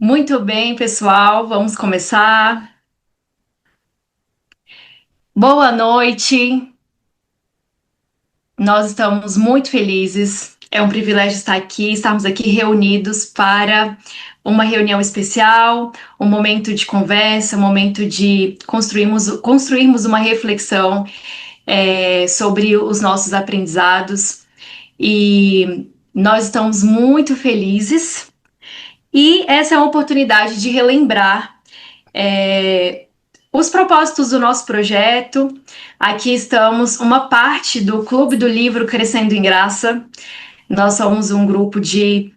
Muito bem, pessoal, vamos começar. Boa noite, nós estamos muito felizes. É um privilégio estar aqui, estarmos aqui reunidos para uma reunião especial, um momento de conversa, um momento de construirmos uma reflexão sobre os nossos aprendizados. E nós estamos muito felizes. E essa é uma oportunidade de relembrar os propósitos do nosso projeto. Aqui estamos, uma parte do Clube do Livro Crescendo em Graça. Nós somos um grupo de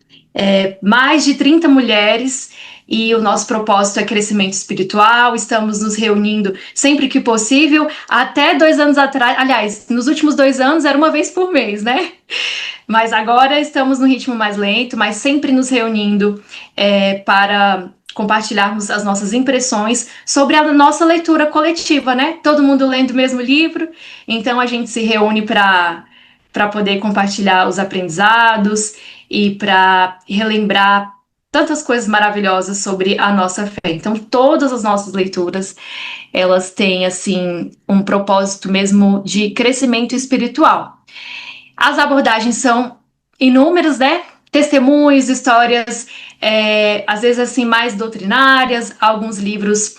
mais de 30 mulheres e o nosso propósito é crescimento espiritual. Estamos nos reunindo sempre que possível. Até 2 anos atrás, aliás, nos últimos 2 anos era uma vez por mês, né? Mas agora estamos no ritmo mais lento, mas sempre nos reunindo para compartilharmos as nossas impressões sobre a nossa leitura coletiva, né? Todo mundo lendo o mesmo livro, então a gente se reúne para poder compartilhar os aprendizados e para relembrar tantas coisas maravilhosas sobre a nossa fé. Então, todas as nossas leituras, elas têm, assim, um propósito mesmo de crescimento espiritual. As abordagens são inúmeras, né? Testemunhos, histórias, às vezes assim, mais doutrinárias, alguns livros,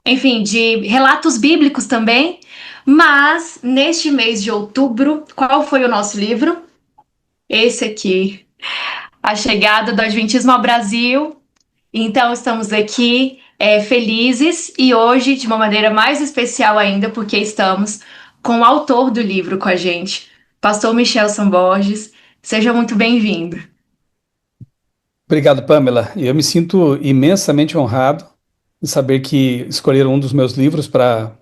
enfim, de relatos bíblicos também. Mas, neste mês de outubro, qual foi o nosso livro? Esse aqui, A Chegada do Adventismo ao Brasil. Então, estamos aqui felizes e hoje, de uma maneira mais especial ainda, porque estamos com o autor do livro com a gente, Pastor Michelson Borges. Seja muito bem-vindo. Obrigado, Pamela. Eu me sinto imensamente honrado de saber que escolheram um dos meus livros para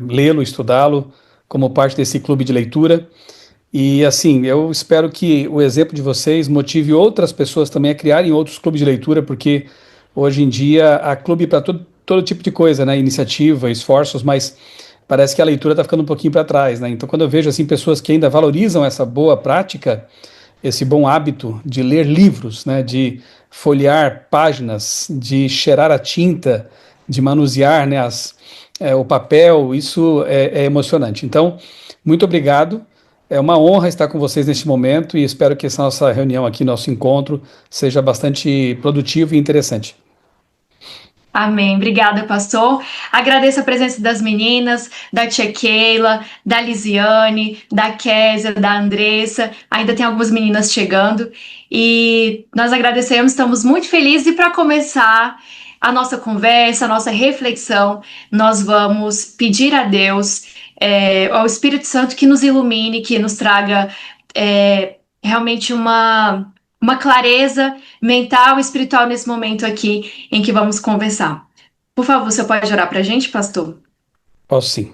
lê-lo, estudá-lo, como parte desse clube de leitura. E assim, eu espero que o exemplo de vocês motive outras pessoas também a criarem outros clubes de leitura, porque hoje em dia há clube para todo tipo de coisa, né? Iniciativa, esforços, mas parece que a leitura está ficando um pouquinho para trás, né? Então, quando eu vejo assim pessoas que ainda valorizam essa boa prática, esse bom hábito de ler livros, né, de folhear páginas, de cheirar a tinta, de manusear, né, o papel, isso é emocionante. Então, muito obrigado. É uma honra estar com vocês neste momento e espero que essa nossa reunião aqui, nosso encontro, seja bastante produtivo e interessante. Amém. Obrigada, pastor. Agradeço a presença das meninas, da tia Keila, da Lisiane, da Késia, da Andressa. Ainda tem algumas meninas chegando. E nós agradecemos, estamos muito felizes. E para começar a nossa conversa, a nossa reflexão, nós vamos pedir a Deus, ao Espírito Santo, que nos ilumine, que nos traga realmente uma clareza mental e espiritual nesse momento aqui em que vamos conversar. Por favor, você pode orar para a gente, pastor? Posso sim.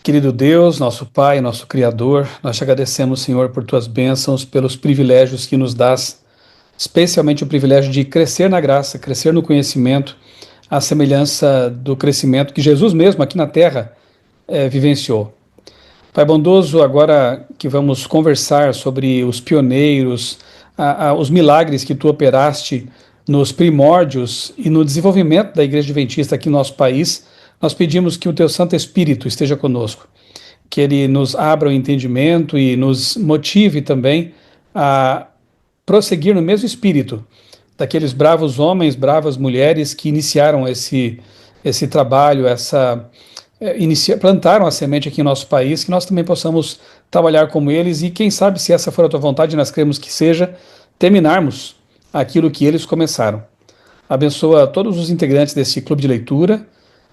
Querido Deus, nosso Pai, nosso Criador, nós te agradecemos, Senhor, por tuas bênçãos, pelos privilégios que nos dás, especialmente o privilégio de crescer na graça, crescer no conhecimento, à semelhança do crescimento que Jesus mesmo aqui na terra vivenciou. Pai bondoso, agora que vamos conversar sobre os pioneiros, os milagres que tu operaste nos primórdios e no desenvolvimento da Igreja Adventista aqui no nosso país, nós pedimos que o teu Santo Espírito esteja conosco, que ele nos abra o entendimento e nos motive também a prosseguir no mesmo espírito daqueles bravos homens, bravas mulheres que iniciaram esse trabalho, plantaram a semente aqui em nosso país, que nós também possamos trabalhar como eles e quem sabe, se essa for a tua vontade, nós cremos que seja, terminarmos aquilo que eles começaram. Abençoa todos os integrantes desse clube de leitura.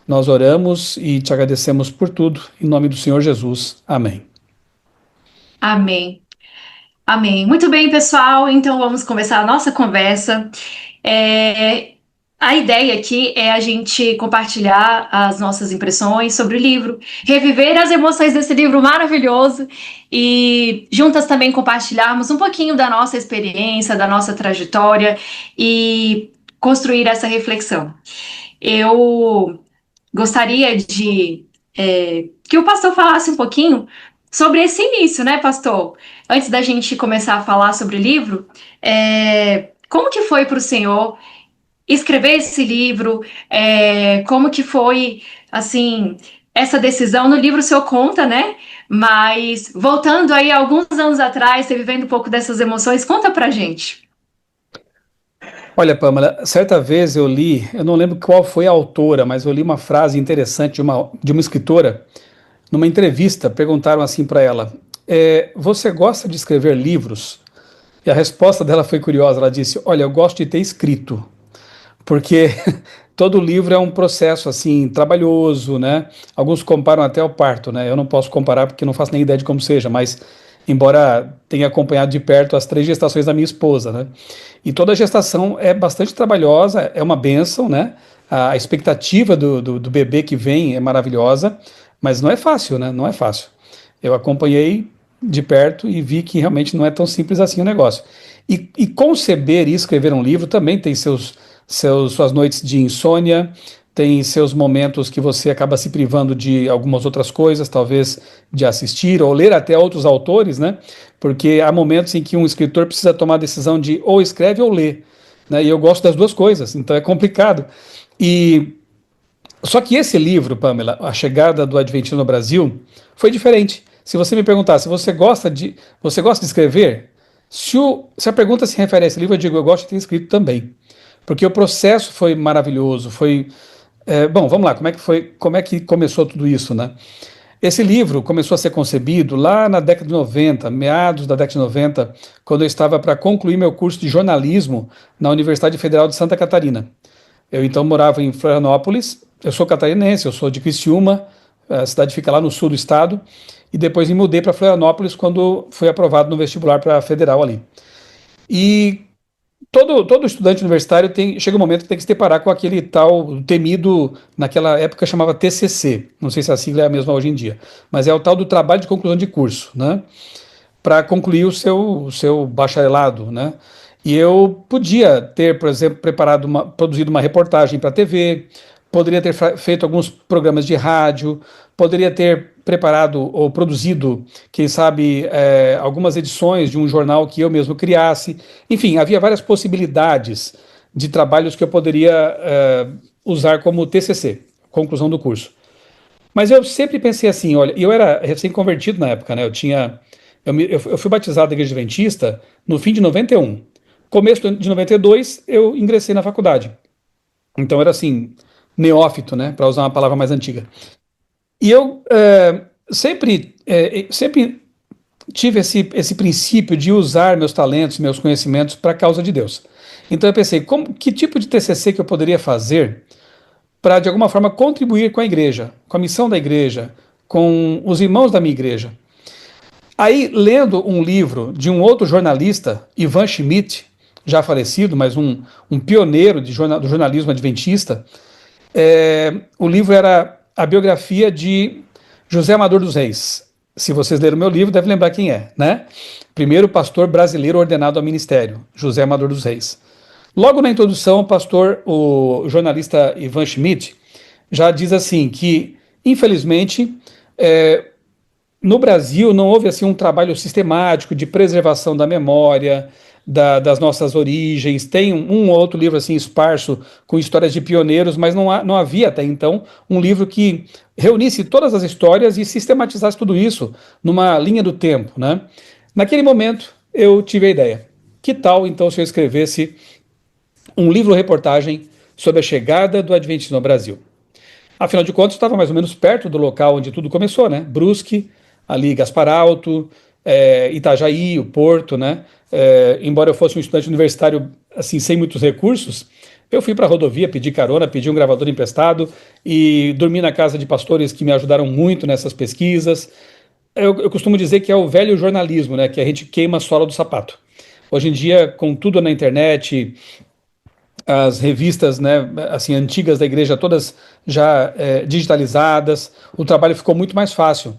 Nós oramos e te agradecemos por tudo. Em nome do Senhor Jesus. Amém. Amém. Amém. Muito bem, pessoal. Então vamos começar a nossa conversa. É, a ideia aqui é a gente compartilhar as nossas impressões sobre o livro, reviver as emoções desse livro maravilhoso e juntas também compartilharmos um pouquinho da nossa experiência, da nossa trajetória e construir essa reflexão. Eu gostaria de que o pastor falasse um pouquinho sobre esse início, né, pastor? Antes da gente começar a falar sobre o livro, Como que foi para o senhor escrever esse livro? Como que foi, assim, essa decisão? No livro o senhor conta, né? Mas voltando aí alguns anos atrás, você vivendo um pouco dessas emoções, conta pra gente. Olha, Pamela, certa vez eu li, eu não lembro qual foi a autora, mas eu li uma frase interessante de uma escritora, numa entrevista, perguntaram assim para ela: você gosta de escrever livros? E a resposta dela foi curiosa, ela disse: olha, eu gosto de ter escrito, porque todo livro é um processo assim trabalhoso, né? Alguns comparam até ao parto, né? Eu não posso comparar porque não faço nem ideia de como seja, mas embora tenha acompanhado de perto as 3 gestações da minha esposa, né? E toda gestação é bastante trabalhosa, é uma bênção, né? A expectativa do bebê que vem é maravilhosa, mas não é fácil, né? Não é fácil. Eu acompanhei de perto e vi que realmente não é tão simples assim o negócio. E conceber e escrever um livro também tem suas noites de insônia, tem seus momentos que você acaba se privando de algumas outras coisas, talvez de assistir ou ler até outros autores, né? Porque há momentos em que um escritor precisa tomar a decisão de ou escreve ou lê, né? E eu gosto das duas coisas, então é complicado. E só que esse livro, Pamela, A Chegada do Adventismo no Brasil, foi diferente. Se você me perguntar se você gosta de escrever, se a pergunta se refere a esse livro, eu digo eu gosto de ter escrito também, porque o processo foi maravilhoso. Bom, vamos lá. Como é que começou tudo isso, né? Esse livro começou a ser concebido lá na década de 90, meados da década de 90, quando eu estava para concluir meu curso de jornalismo na Universidade Federal de Santa Catarina. Eu então morava em Florianópolis. Eu sou catarinense, eu sou de Criciúma, a cidade fica lá no sul do estado, e depois me mudei para Florianópolis quando fui aprovado no vestibular para a federal ali. E todo estudante universitário chega um momento que tem que se deparar com aquele tal temido, naquela época chamava TCC, não sei se a sigla é a mesma hoje em dia, mas é o tal do trabalho de conclusão de curso, né? Para concluir o seu bacharelado, né? E eu podia ter, por exemplo, produzido uma reportagem para a TV, poderia ter feito alguns programas de rádio, poderia ter preparado ou produzido, quem sabe, algumas edições de um jornal que eu mesmo criasse. Enfim, havia várias possibilidades de trabalhos que eu poderia usar como TCC, conclusão do curso. Mas eu sempre pensei assim, olha, eu era recém-convertido na época, né? Eu fui batizado da Igreja Adventista no fim de 91. Começo de 92, eu ingressei na faculdade. Então era assim, neófito, né? Para usar uma palavra mais antiga. E eu sempre tive esse princípio de usar meus talentos, meus conhecimentos para a causa de Deus. Então eu pensei, que tipo de TCC que eu poderia fazer para, de alguma forma, contribuir com a igreja, com a missão da igreja, com os irmãos da minha igreja. Aí, lendo um livro de um outro jornalista, Ivan Schmidt, já falecido, mas um pioneiro do jornalismo adventista, o livro era a biografia de José Amador dos Reis. Se vocês leram meu livro, devem lembrar quem é, né? Primeiro pastor brasileiro ordenado ao ministério, José Amador dos Reis. Logo na introdução, o jornalista Ivan Schmidt já diz assim que, infelizmente, no Brasil não houve assim um trabalho sistemático de preservação da memória, das nossas origens. Tem um ou outro livro assim esparso com histórias de pioneiros, mas não havia até então um livro que reunisse todas as histórias e sistematizasse tudo isso numa linha do tempo, né? Naquele momento eu tive a ideia. Que tal então se eu escrevesse um livro-reportagem sobre a chegada do Adventismo no Brasil? Afinal de contas, estava mais ou menos perto do local onde tudo começou, né? Brusque, ali Gaspar Alto, Itajaí, o Porto, né? Embora eu fosse um estudante universitário assim sem muitos recursos, eu fui para a rodovia, pedi carona, pedi um gravador emprestado e dormi na casa de pastores que me ajudaram muito nessas pesquisas. Eu costumo dizer que é o velho jornalismo, né? Que a gente queima a sola do sapato. Hoje em dia, com tudo na internet, as revistas, né, assim, antigas da igreja, todas já digitalizadas, o trabalho ficou muito mais fácil.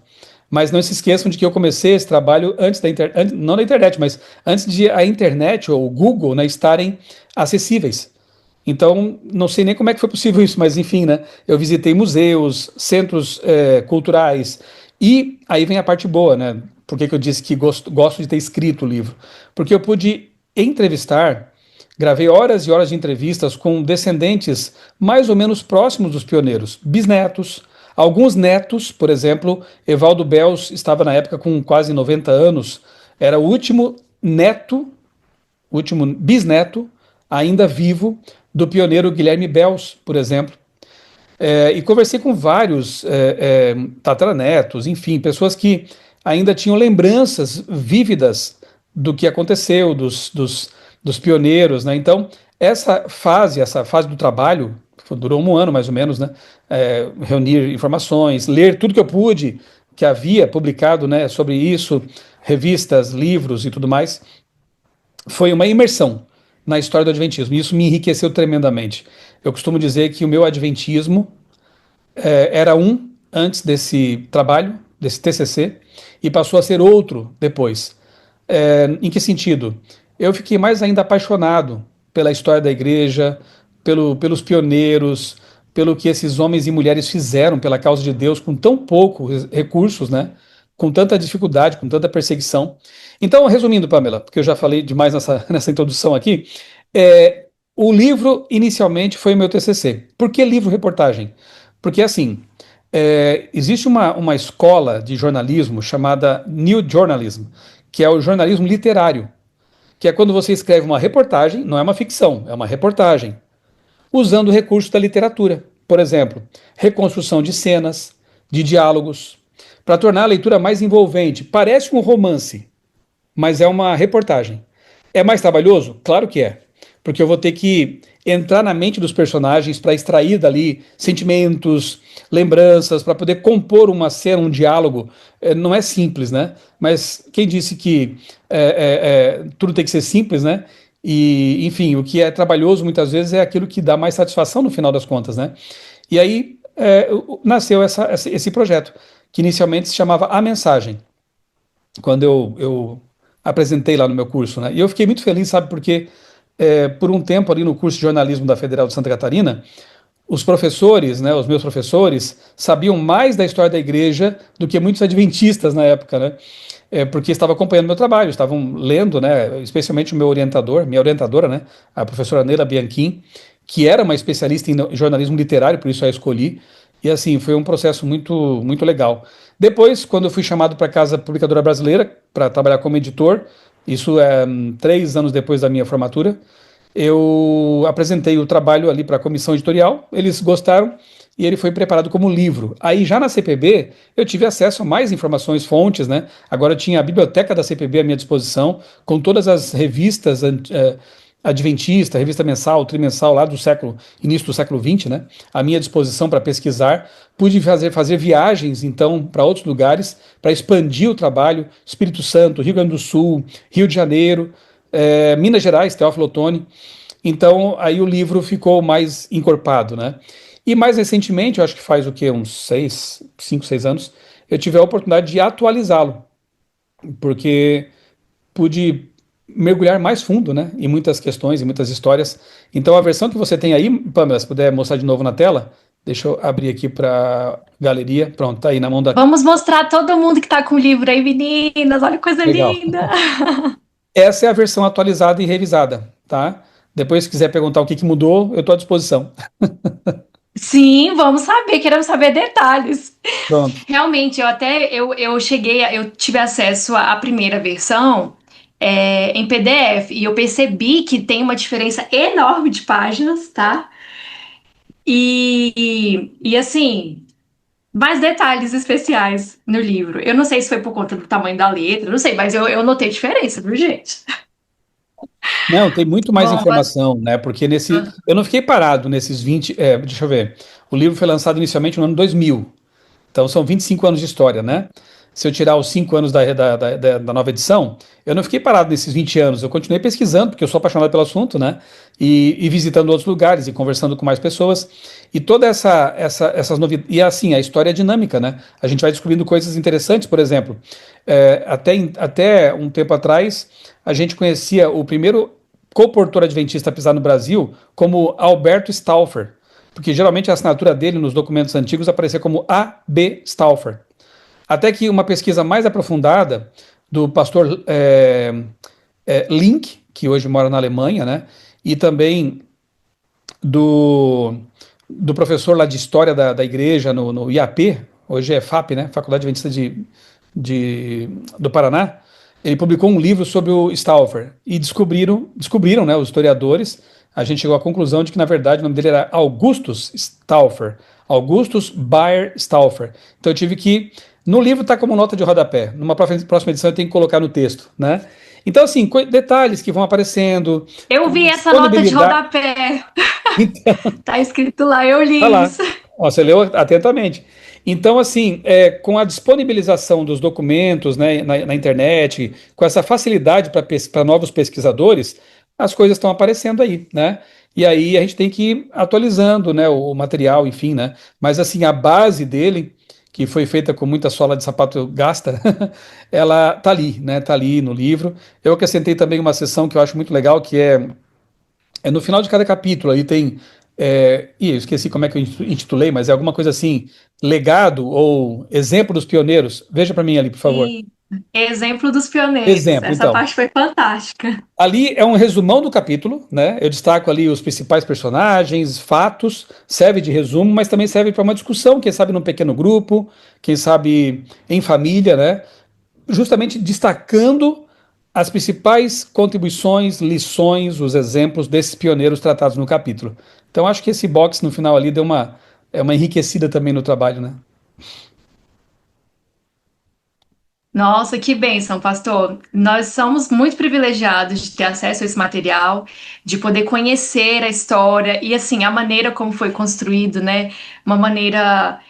Mas não se esqueçam de que eu comecei esse trabalho antes da internet, não da internet, mas antes de a internet ou o Google, né, estarem acessíveis. Então, não sei nem como é que foi possível isso, mas enfim, né, eu visitei museus, centros culturais, e aí vem a parte boa, né, por que eu disse que gosto de ter escrito o livro? Porque eu pude entrevistar Gravei horas e horas de entrevistas com descendentes mais ou menos próximos dos pioneiros, bisnetos, alguns netos, por exemplo, Evaldo Belz estava na época com quase 90 anos, era o último neto, o último bisneto ainda vivo do pioneiro Guilherme Belz, por exemplo. E conversei com vários tataranetos, enfim, pessoas que ainda tinham lembranças vívidas do que aconteceu, dos pioneiros, né? Então, essa fase do trabalho, que durou um ano mais ou menos, né? Reunir informações, ler tudo que eu pude, que havia publicado, né, sobre isso, revistas, livros e tudo mais, foi uma imersão na história do Adventismo. E isso me enriqueceu tremendamente. Eu costumo dizer que o meu Adventismo era um antes desse trabalho, desse TCC, e passou a ser outro depois. Em que sentido? Eu fiquei mais ainda apaixonado pela história da igreja, pelos pioneiros, pelo que esses homens e mulheres fizeram pela causa de Deus com tão poucos recursos, né? Com tanta dificuldade, com tanta perseguição. Então, resumindo, Pamela, porque eu já falei demais nessa introdução aqui, o livro inicialmente foi o meu TCC. Por que livro-reportagem? Porque, assim, existe uma escola de jornalismo chamada New Journalism, que é o jornalismo literário, que é quando você escreve uma reportagem, não é uma ficção, é uma reportagem, usando recursos da literatura. Por exemplo, reconstrução de cenas, de diálogos, para tornar a leitura mais envolvente. Parece um romance, mas é uma reportagem. É mais trabalhoso? Claro que é, porque eu vou ter que entrar na mente dos personagens para extrair dali sentimentos, lembranças, para poder compor uma cena, um diálogo. Não é simples, né? Mas quem disse que tudo tem que ser simples, né? E, enfim, o que é trabalhoso muitas vezes é aquilo que dá mais satisfação no final das contas, né? E aí nasceu esse projeto, que inicialmente se chamava A Mensagem, quando eu apresentei lá no meu curso, né? E eu fiquei muito feliz, sabe, porque por um tempo ali no curso de jornalismo da Federal de Santa Catarina, os professores, né, os meus professores, sabiam mais da história da igreja do que muitos adventistas na época, né? Porque estavam acompanhando meu trabalho, estavam lendo, né, especialmente o meu orientador, minha orientadora, né, a professora Neila Bianchim, que era uma especialista em jornalismo literário, por isso a escolhi, e assim, foi um processo muito, muito legal. Depois, quando eu fui chamado para a Casa Publicadora Brasileira, para trabalhar como editor, isso é 3 anos depois da minha formatura, eu apresentei o trabalho ali para a comissão editorial, eles gostaram e ele foi preparado como livro. Aí já na CPB eu tive acesso a mais informações, fontes, né? Agora eu tinha a biblioteca da CPB à minha disposição, com todas as revistas adventista, revista mensal, trimensal lá do início do século XX, né? À minha disposição para pesquisar. Pude fazer viagens então para outros lugares para expandir o trabalho, Espírito Santo, Rio Grande do Sul, Rio de Janeiro, Minas Gerais, Teófilo Otoni. Então, aí o livro ficou mais encorpado, né? E mais recentemente, eu acho que faz o quê? Uns 5, 6 anos, eu tive a oportunidade de atualizá-lo, porque pude mergulhar mais fundo, né? Em muitas questões, em muitas histórias. Então, a versão que você tem aí, Pamela, se puder mostrar de novo na tela, deixa eu abrir aqui para galeria. Pronto, tá aí na mão da. Vamos mostrar todo mundo que tá com o livro aí, meninas. Olha que coisa Legal. linda. Essa é a versão atualizada e revisada, tá? Depois, se quiser perguntar o que mudou, eu estou à disposição. Sim, vamos saber, queremos saber detalhes. Pronto. Realmente, eu tive acesso à primeira versão em PDF e eu percebi que tem uma diferença enorme de páginas, tá? E assim, mais detalhes especiais no livro. Eu não sei se foi por conta do tamanho da letra, não sei, mas eu notei diferença, viu, gente? Não, tem muito mais Bom, informação, né? Porque eu não fiquei parado nesses 20. Deixa eu ver. O livro foi lançado inicialmente no ano 2000. Então são 25 anos de história, né? Se eu tirar os 5 anos da nova edição, eu não fiquei parado nesses 20 anos. Eu continuei pesquisando, porque eu sou apaixonado pelo assunto, né? E visitando outros lugares e conversando com mais pessoas. E toda essas novidades. E assim, a história é dinâmica, né? A gente vai descobrindo coisas interessantes, por exemplo. Até um tempo atrás, a gente conhecia o primeiro comportor adventista a pisar no Brasil como Alberto Stauffer, porque geralmente a assinatura dele nos documentos antigos aparecia como A.B. Stauffer. Até que uma pesquisa mais aprofundada do pastor Link, que hoje mora na Alemanha, né? e também do, do professor lá de História da Igreja no IAP, hoje é FAP, né? Faculdade Adventista de, do Paraná. Ele publicou um livro sobre o Stauffer e descobriram, né, os historiadores, a gente chegou à conclusão de que, na verdade, o nome dele era Augustus Stauffer, Augustus Bayer Stauffer. Então eu tive que, no livro está como nota de rodapé, numa próxima edição eu tenho que colocar no texto, né? Então, assim, detalhes que vão aparecendo, Eu vi essa nota de disponibilidade. rodapé. Então, Tá escrito lá, eu tá li lá. isso. Ó, você leu atentamente. Então, assim, com a disponibilização dos documentos, né, na internet, com essa facilidade para novos pesquisadores, as coisas estão aparecendo aí, né? E aí a gente tem que ir atualizando, né, o material, enfim, né? Mas, assim, a base dele, que foi feita com muita sola de sapato gasta, ela tá ali, né? Tá ali no livro. Eu acrescentei também uma seção que eu acho muito legal, que é no final de cada capítulo, aí tem. Eu esqueci como é que eu intitulei, mas é alguma coisa assim: legado ou exemplo dos pioneiros. Veja para mim ali, por favor. E exemplo dos pioneiros. Exemplo, Essa então. parte foi fantástica. Ali é um resumão do capítulo, né? Eu destaco ali os principais personagens, fatos, serve de resumo, mas também serve para uma discussão, quem sabe num pequeno grupo, quem sabe em família, né? Justamente destacando as principais contribuições, lições, os exemplos desses pioneiros tratados no capítulo. Então acho que esse box no final ali deu uma enriquecida também no trabalho, né? Nossa, que bênção, pastor. Nós somos muito privilegiados de ter acesso a esse material, de poder conhecer a história e, assim, a maneira como foi construído, né? Uma maneira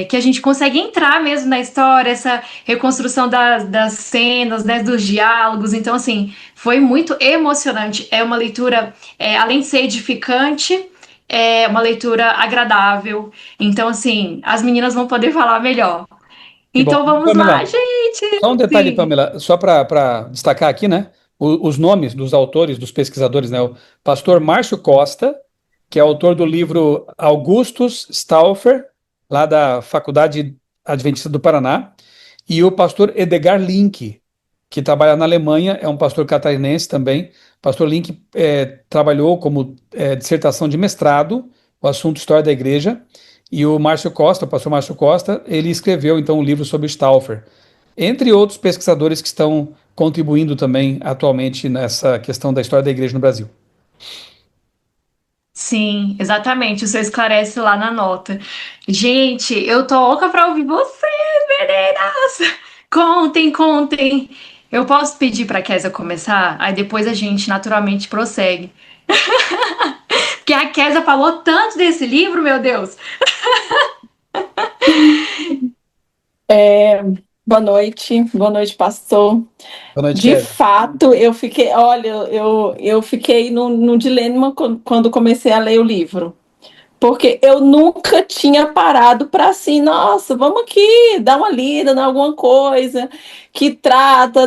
que a gente consegue entrar mesmo na história, essa reconstrução das cenas, né? Dos diálogos. Então, assim, foi muito emocionante. É uma leitura, além de ser edificante, é uma leitura agradável. Então, assim, as meninas vão poder falar melhor. Que bom. Então vamos lá, Pamela, gente! só um detalhe, Sim. Pamela, só para destacar aqui, né? Os nomes dos autores, dos pesquisadores, né? O pastor Márcio Costa, que é autor do livro Augustus Stauffer, lá da Faculdade Adventista do Paraná, e o pastor Edgar Link, que trabalha na Alemanha, é um pastor catarinense também. Pastor Link trabalhou como dissertação de mestrado, o assunto História da Igreja, e o Márcio Costa, o pastor Márcio Costa, ele escreveu então um livro sobre Stauffer, entre outros pesquisadores que estão contribuindo também atualmente nessa questão da história da igreja no Brasil. Sim, exatamente. O senhor esclarece lá na nota. Gente, eu tô louca pra ouvir vocês, meninas! Contem, contem. Eu posso pedir pra Kézia começar? Aí depois a gente naturalmente prossegue. Porque a Kézia falou tanto desse livro, meu Deus. É, boa noite, pastor. Boa noite, De Kézia. fato, eu fiquei, olha, eu fiquei no dilema quando comecei a ler o livro, porque eu nunca tinha parado para assim, nossa, vamos aqui dar uma lida em alguma coisa que trata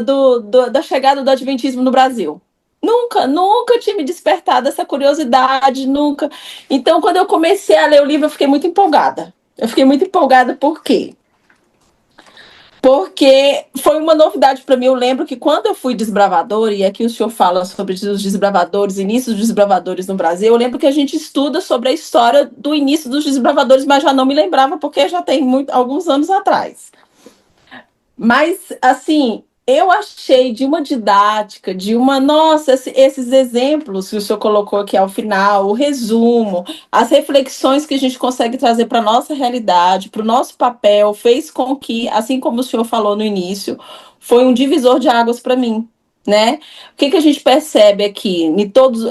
da chegada do Adventismo no Brasil. Nunca tinha me despertado essa curiosidade, nunca. Então, quando eu comecei a ler o livro, eu fiquei muito empolgada. Eu fiquei muito empolgada por quê? Porque foi uma novidade para mim. Eu lembro que quando eu fui desbravador, e aqui o senhor fala sobre os desbravadores, início dos desbravadores no Brasil, eu lembro que a gente estuda sobre a história do início dos desbravadores, mas já não me lembrava porque já tem alguns anos atrás. Mas, assim, eu achei de uma didática, de uma. Nossa, esses exemplos que o senhor colocou aqui ao final, o resumo, as reflexões que a gente consegue trazer para a nossa realidade, para o nosso papel, fez com que, assim como o senhor falou no início, foi um divisor de águas para mim. Né? O que a gente percebe aqui? Em todos,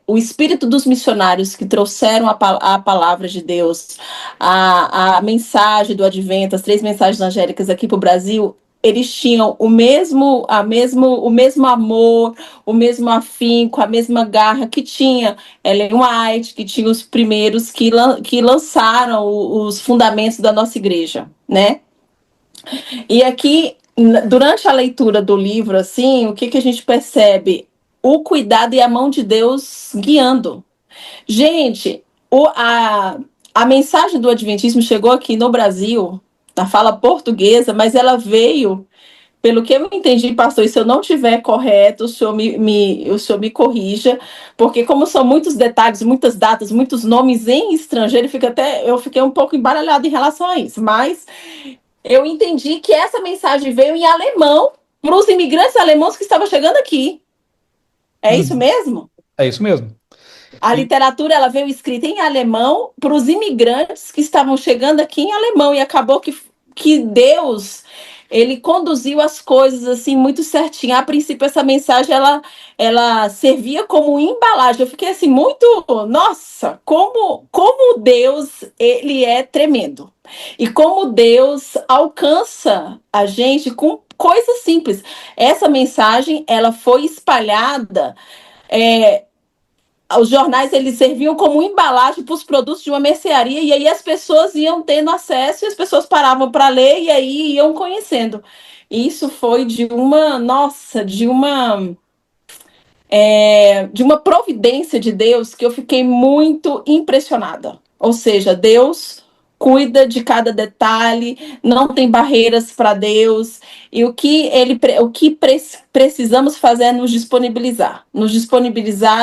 o espírito dos missionários que trouxeram a palavra de Deus, a mensagem do Advento, as três mensagens angélicas aqui para o Brasil, eles tinham o mesmo amor, o mesmo afinco, a mesma garra que tinha Ellen White, que tinha os primeiros que lançaram os fundamentos da nossa igreja, né? E aqui, durante a leitura do livro, assim, o que a gente percebe? O cuidado e a mão de Deus guiando. Gente, a mensagem do Adventismo chegou aqui no Brasil, na fala portuguesa, mas ela veio Pelo que eu entendi, pastor, e se eu não estiver correto, o senhor me corrija, porque como são muitos detalhes, muitas datas, muitos nomes em estrangeiro, eu fiquei um pouco embaralhada em relação a isso. Mas eu entendi que essa mensagem veio em alemão para os imigrantes alemãos que estavam chegando aqui. É isso Uhum. mesmo? É isso mesmo. A E, literatura ela veio escrita em alemão para os imigrantes que estavam chegando aqui em alemão e acabou que Deus ele conduziu as coisas assim muito certinho. A princípio essa mensagem ela servia como embalagem. Eu fiquei assim muito, nossa, como Deus ele é tremendo. E como Deus alcança a gente com coisas simples. Essa mensagem ela foi espalhada os jornais eles serviam como embalagem para os produtos de uma mercearia e aí as pessoas iam tendo acesso e as pessoas paravam para ler e aí iam conhecendo. Isso foi nossa, de uma providência de Deus que eu fiquei muito impressionada. Ou seja, Deus cuida de cada detalhe, não tem barreiras para Deus, e precisamos fazer é nos disponibilizar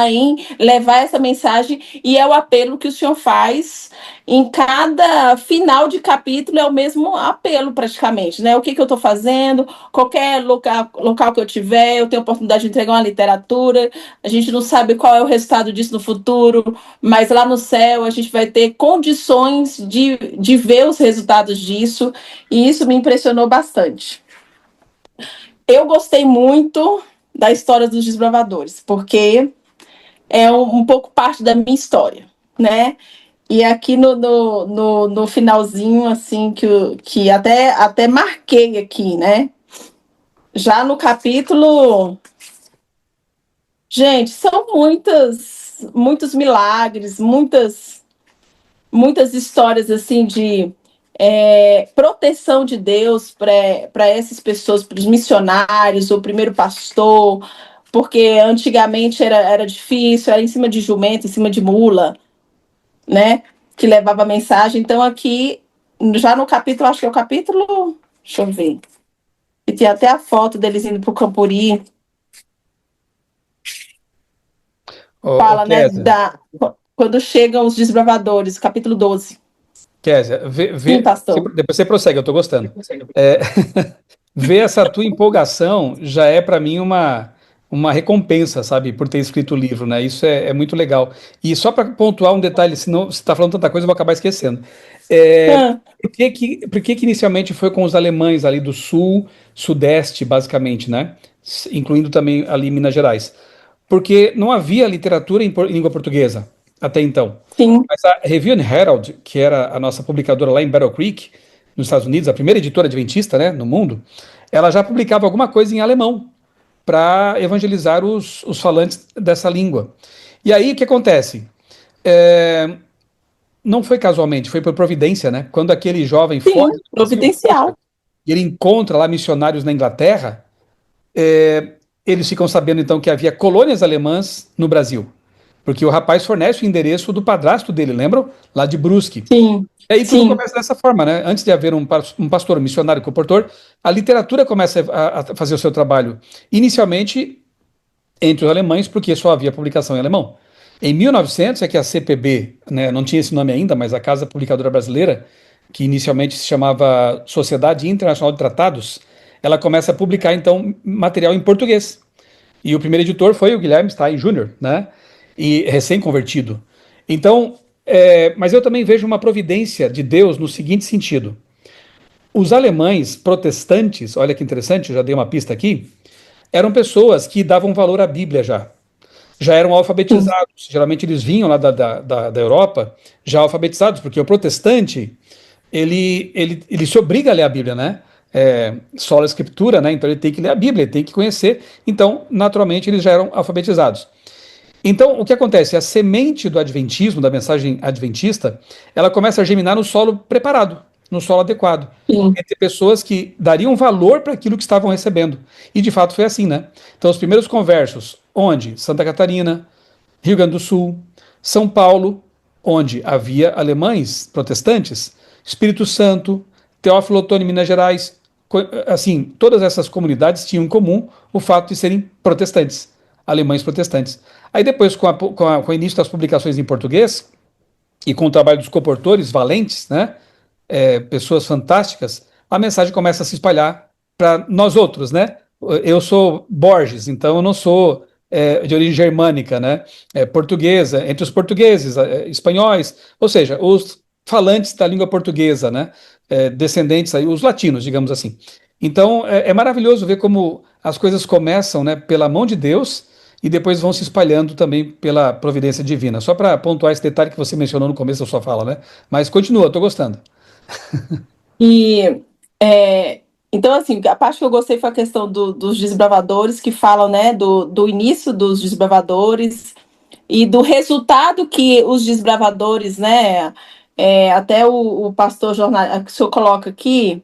em levar essa mensagem, e é o apelo que o Senhor faz em cada final de capítulo, é o mesmo apelo praticamente, né? O que eu estou fazendo, qualquer local que eu tiver, eu tenho a oportunidade de entregar uma literatura, a gente não sabe qual é o resultado disso no futuro, mas lá no céu a gente vai ter condições de ver os resultados disso, e isso me impressionou bastante. Eu gostei muito da história dos desbravadores, porque é um pouco parte da minha história, né? E aqui no finalzinho, assim, que até marquei aqui, né? Já no capítulo. Gente, são muitos milagres, muitas histórias assim de proteção de Deus para essas pessoas, para os missionários, o primeiro pastor, porque antigamente era difícil, era em cima de jumento, em cima de mula, né? Que levava a mensagem. Então, aqui, já no capítulo, acho que é o capítulo. Deixa eu ver. E tem até a foto deles indo para o Campuri. Fala, né? Kézia, Quando chegam os desbravadores, capítulo 12. Kézia, Sim, pastor. depois você prossegue, eu estou gostando. É, ver essa tua empolgação já é para mim uma recompensa, sabe, por ter escrito o livro, né? Isso é muito legal. E só para pontuar um detalhe, senão você está falando tanta coisa, eu vou acabar esquecendo. É, Ah, por que que inicialmente foi com os alemães ali do sul, sudeste, basicamente, né? Incluindo também ali Minas Gerais? Porque não havia literatura em língua portuguesa até então. sim, Mas a Review and Herald, que era a nossa publicadora lá em Battle Creek, nos Estados Unidos, a primeira editora adventista, né, no mundo, ela já publicava alguma coisa em alemão para evangelizar os falantes dessa língua. E aí o que acontece? É, não foi casualmente, foi por providência, né? Quando aquele jovem foge sim, do Brasil providencial. e ele encontra lá missionários na Inglaterra, eles ficam sabendo então que havia colônias alemãs no Brasil. Porque o rapaz fornece o endereço do padrasto dele, lembram? Lá de Brusque. Sim, E aí tudo sim, começa dessa forma, né? Antes de haver um pastor, um missionário, comportor, a literatura começa a fazer o seu trabalho. Inicialmente entre os alemães, porque só havia publicação em alemão. Em 1900 é que a CPB, né, não tinha esse nome ainda, mas a Casa Publicadora Brasileira, que inicialmente se chamava Sociedade Internacional de Tratados, ela começa a publicar então material em português. E o primeiro editor foi o Guilherme Stein Jr., né? E recém-convertido. Então, mas eu também vejo uma providência de Deus no seguinte sentido. Os alemães protestantes, olha que interessante, eu já dei uma pista aqui, eram pessoas que davam valor à Bíblia já eram sim, alfabetizados. Geralmente eles vinham lá da Europa já alfabetizados, porque o protestante ele se obriga a ler a Bíblia, né? Sola Escritura, né? Então ele tem que ler a Bíblia, ele tem que conhecer. Então, naturalmente, eles já eram alfabetizados. Então, o que acontece? A semente do adventismo, da mensagem adventista, ela começa a germinar no solo preparado, no solo adequado, sim, entre pessoas que dariam valor para aquilo que estavam recebendo. E de fato foi assim, né? Então, os primeiros conversos, onde? Santa Catarina, Rio Grande do Sul, São Paulo, onde havia alemães protestantes, Espírito Santo, Teófilo Otoni, Minas Gerais, assim, todas essas comunidades tinham em comum o fato de serem protestantes, alemães protestantes. Aí depois, com o início das publicações em português, e com o trabalho dos comportores valentes, né, pessoas fantásticas, a mensagem começa a se espalhar para nós outros, né? Eu sou Borges, então eu não sou de origem germânica, né? Portuguesa, entre os portugueses, espanhóis, ou seja, os falantes da língua portuguesa, né? Descendentes aí, os latinos, digamos assim. Então é maravilhoso ver como as coisas começam, né, pela mão de Deus e depois vão se espalhando também pela providência divina. Só para pontuar esse detalhe que você mencionou no começo da sua fala, né? Mas continua, estou gostando. E é, então, assim, a parte que eu gostei foi a questão dos desbravadores, que falam, né, do início dos desbravadores e do resultado que os desbravadores, né, até o pastor jornal que o senhor coloca aqui.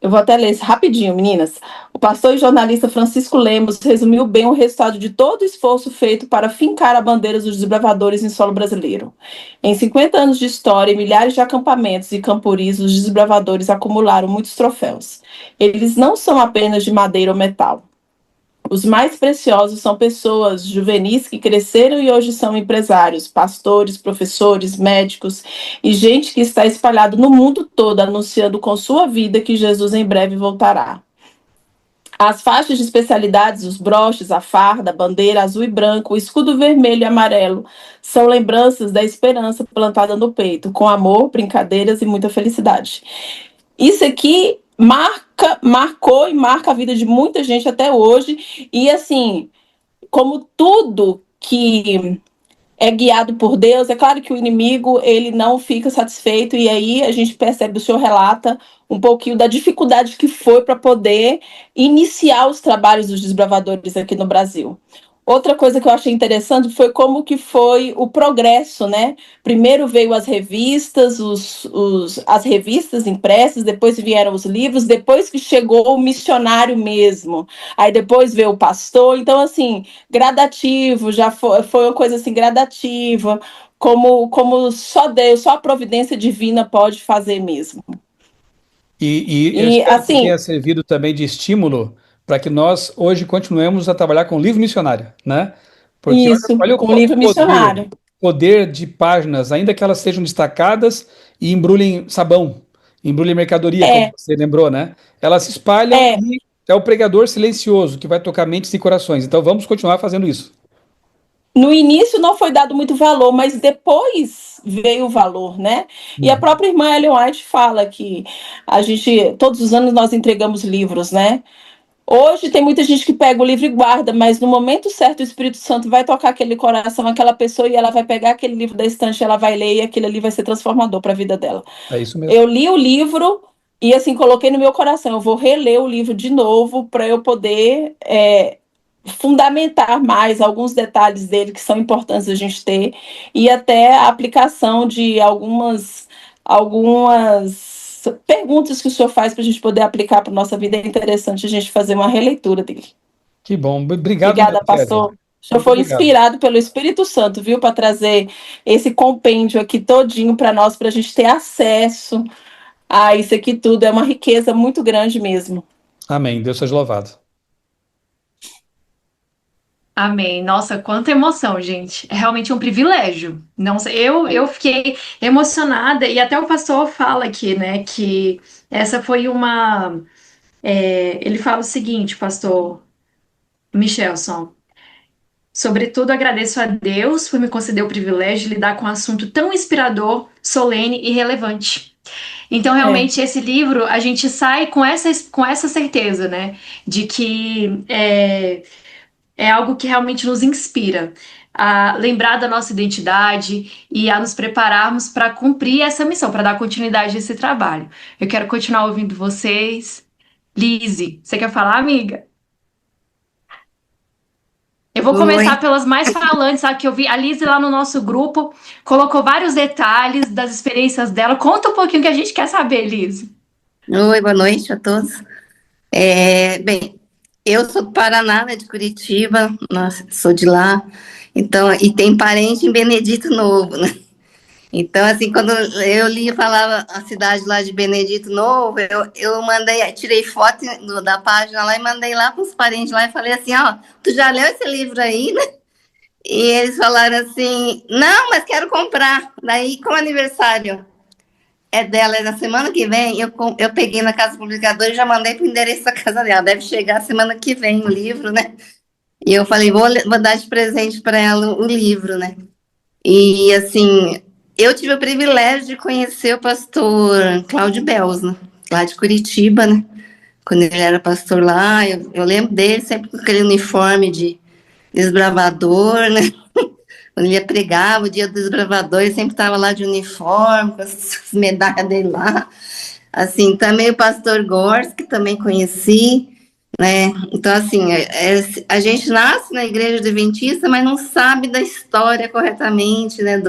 Eu vou até ler isso rapidinho, meninas. O pastor e jornalista Francisco Lemos resumiu bem o resultado de todo o esforço feito para fincar a bandeira dos desbravadores em solo brasileiro. Em 50 anos de história e milhares de acampamentos e camporis, os desbravadores acumularam muitos troféus. Eles não são apenas de madeira ou metal. Os mais preciosos são pessoas juvenis que cresceram e hoje são empresários, pastores, professores, médicos e gente que está espalhado no mundo todo anunciando com sua vida que Jesus em breve voltará. As faixas de especialidades, os broches, a farda, a bandeira azul e branco, o escudo vermelho e amarelo são lembranças da esperança plantada no peito, com amor, brincadeiras e muita felicidade. Isso aqui marcou e marca a vida de muita gente até hoje. E assim, como tudo que é guiado por Deus, é claro que o inimigo ele não fica satisfeito, e aí a gente percebe, o senhor relata um pouquinho da dificuldade que foi para poder iniciar os trabalhos dos desbravadores aqui no Brasil. Outra coisa que eu achei interessante foi como que foi o progresso, né? Primeiro veio as revistas, as revistas impressas, depois vieram os livros, depois que chegou o missionário mesmo. Aí depois veio o pastor. Então, assim, gradativo, já foi uma coisa assim, gradativa, como só Deus, só a providência divina pode fazer mesmo. E eu E, espero que assim, tenha servido também de estímulo para que nós hoje continuemos a trabalhar com livro missionário, né? Porque isso, olha com o o livro missionário. poder de páginas, ainda que elas sejam destacadas e embrulhem sabão, embrulhem mercadoria, como É, você lembrou, né? Elas se espalham é. e é o pregador silencioso que vai tocar mentes e corações. Então vamos continuar fazendo isso. No início não foi dado muito valor, mas depois veio o valor, né? E a Uhum. própria irmã Ellen White fala que a gente, todos os anos nós entregamos livros, né? Hoje tem muita gente que pega o livro e guarda, mas no momento certo o Espírito Santo vai tocar aquele coração, aquela pessoa, e ela vai pegar aquele livro da estante, ela vai ler e aquele ali vai ser transformador para a vida dela. É isso mesmo. Eu li o livro e assim coloquei no meu coração, eu vou reler o livro de novo para eu poder fundamentar mais alguns detalhes dele que são importantes a gente ter, e até a aplicação de algumas perguntas que o senhor faz para a gente poder aplicar para a nossa vida. É interessante a gente fazer uma releitura dele. Que bom. Obrigado Obrigada, mesmo, Kézia. pastor. O senhor Muito foi obrigado. inspirado pelo Espírito Santo, viu, para trazer esse compêndio aqui todinho para nós, para a gente ter acesso a isso aqui tudo. É uma riqueza muito grande mesmo. Amém. Deus seja louvado. Amém. Nossa, quanta emoção, gente. É realmente um privilégio. Não sei, eu fiquei emocionada e até o pastor fala aqui, né, que essa foi uma. Ele fala o seguinte, pastor Michelson. Sobretudo, agradeço a Deus por me conceder o privilégio de lidar com um assunto tão inspirador, solene e relevante. Então, É. realmente, esse livro, a gente sai com essa certeza, né, de que é algo que realmente nos inspira a lembrar da nossa identidade e a nos prepararmos para cumprir essa missão, para dar continuidade a esse trabalho. Eu quero continuar ouvindo vocês. Lise, você quer falar, amiga? Eu vou Oi, começar pelas mais falantes, sabe? Que eu vi a Lise lá no nosso grupo, colocou vários detalhes das experiências dela. Conta um pouquinho que a gente quer saber, Lise. oi, boa noite a todos. Bem, eu sou do Paraná, né, de Curitiba, nossa, sou de lá, então, e tem parente em Benedito Novo, né? Então, assim, quando eu li e falava a cidade lá de Benedito Novo, eu mandei, tirei foto da página lá e mandei lá para os parentes lá e falei assim, ó, tu já leu esse livro aí, né? E eles falaram assim, não, mas quero comprar. Daí, como aniversário é dela, é na semana que vem, eu peguei na casa publicadora e já mandei pro endereço da casa dela. Deve chegar semana que vem o livro, né? E eu falei, vou dar de presente para ela o livro, né? E, assim, eu tive o privilégio de conhecer o pastor Cláudio Belz, né? Lá de Curitiba, né? Quando ele era pastor lá, eu lembro dele sempre com aquele uniforme de desbravador, né? Quando ele ia pregar, o dia do desbravador, ele sempre estava lá de uniforme, com as medalhas dele lá. Assim, também o pastor Gors, que também conheci, né? Então, assim, a gente nasce na igreja adventista, mas não sabe da história corretamente, né?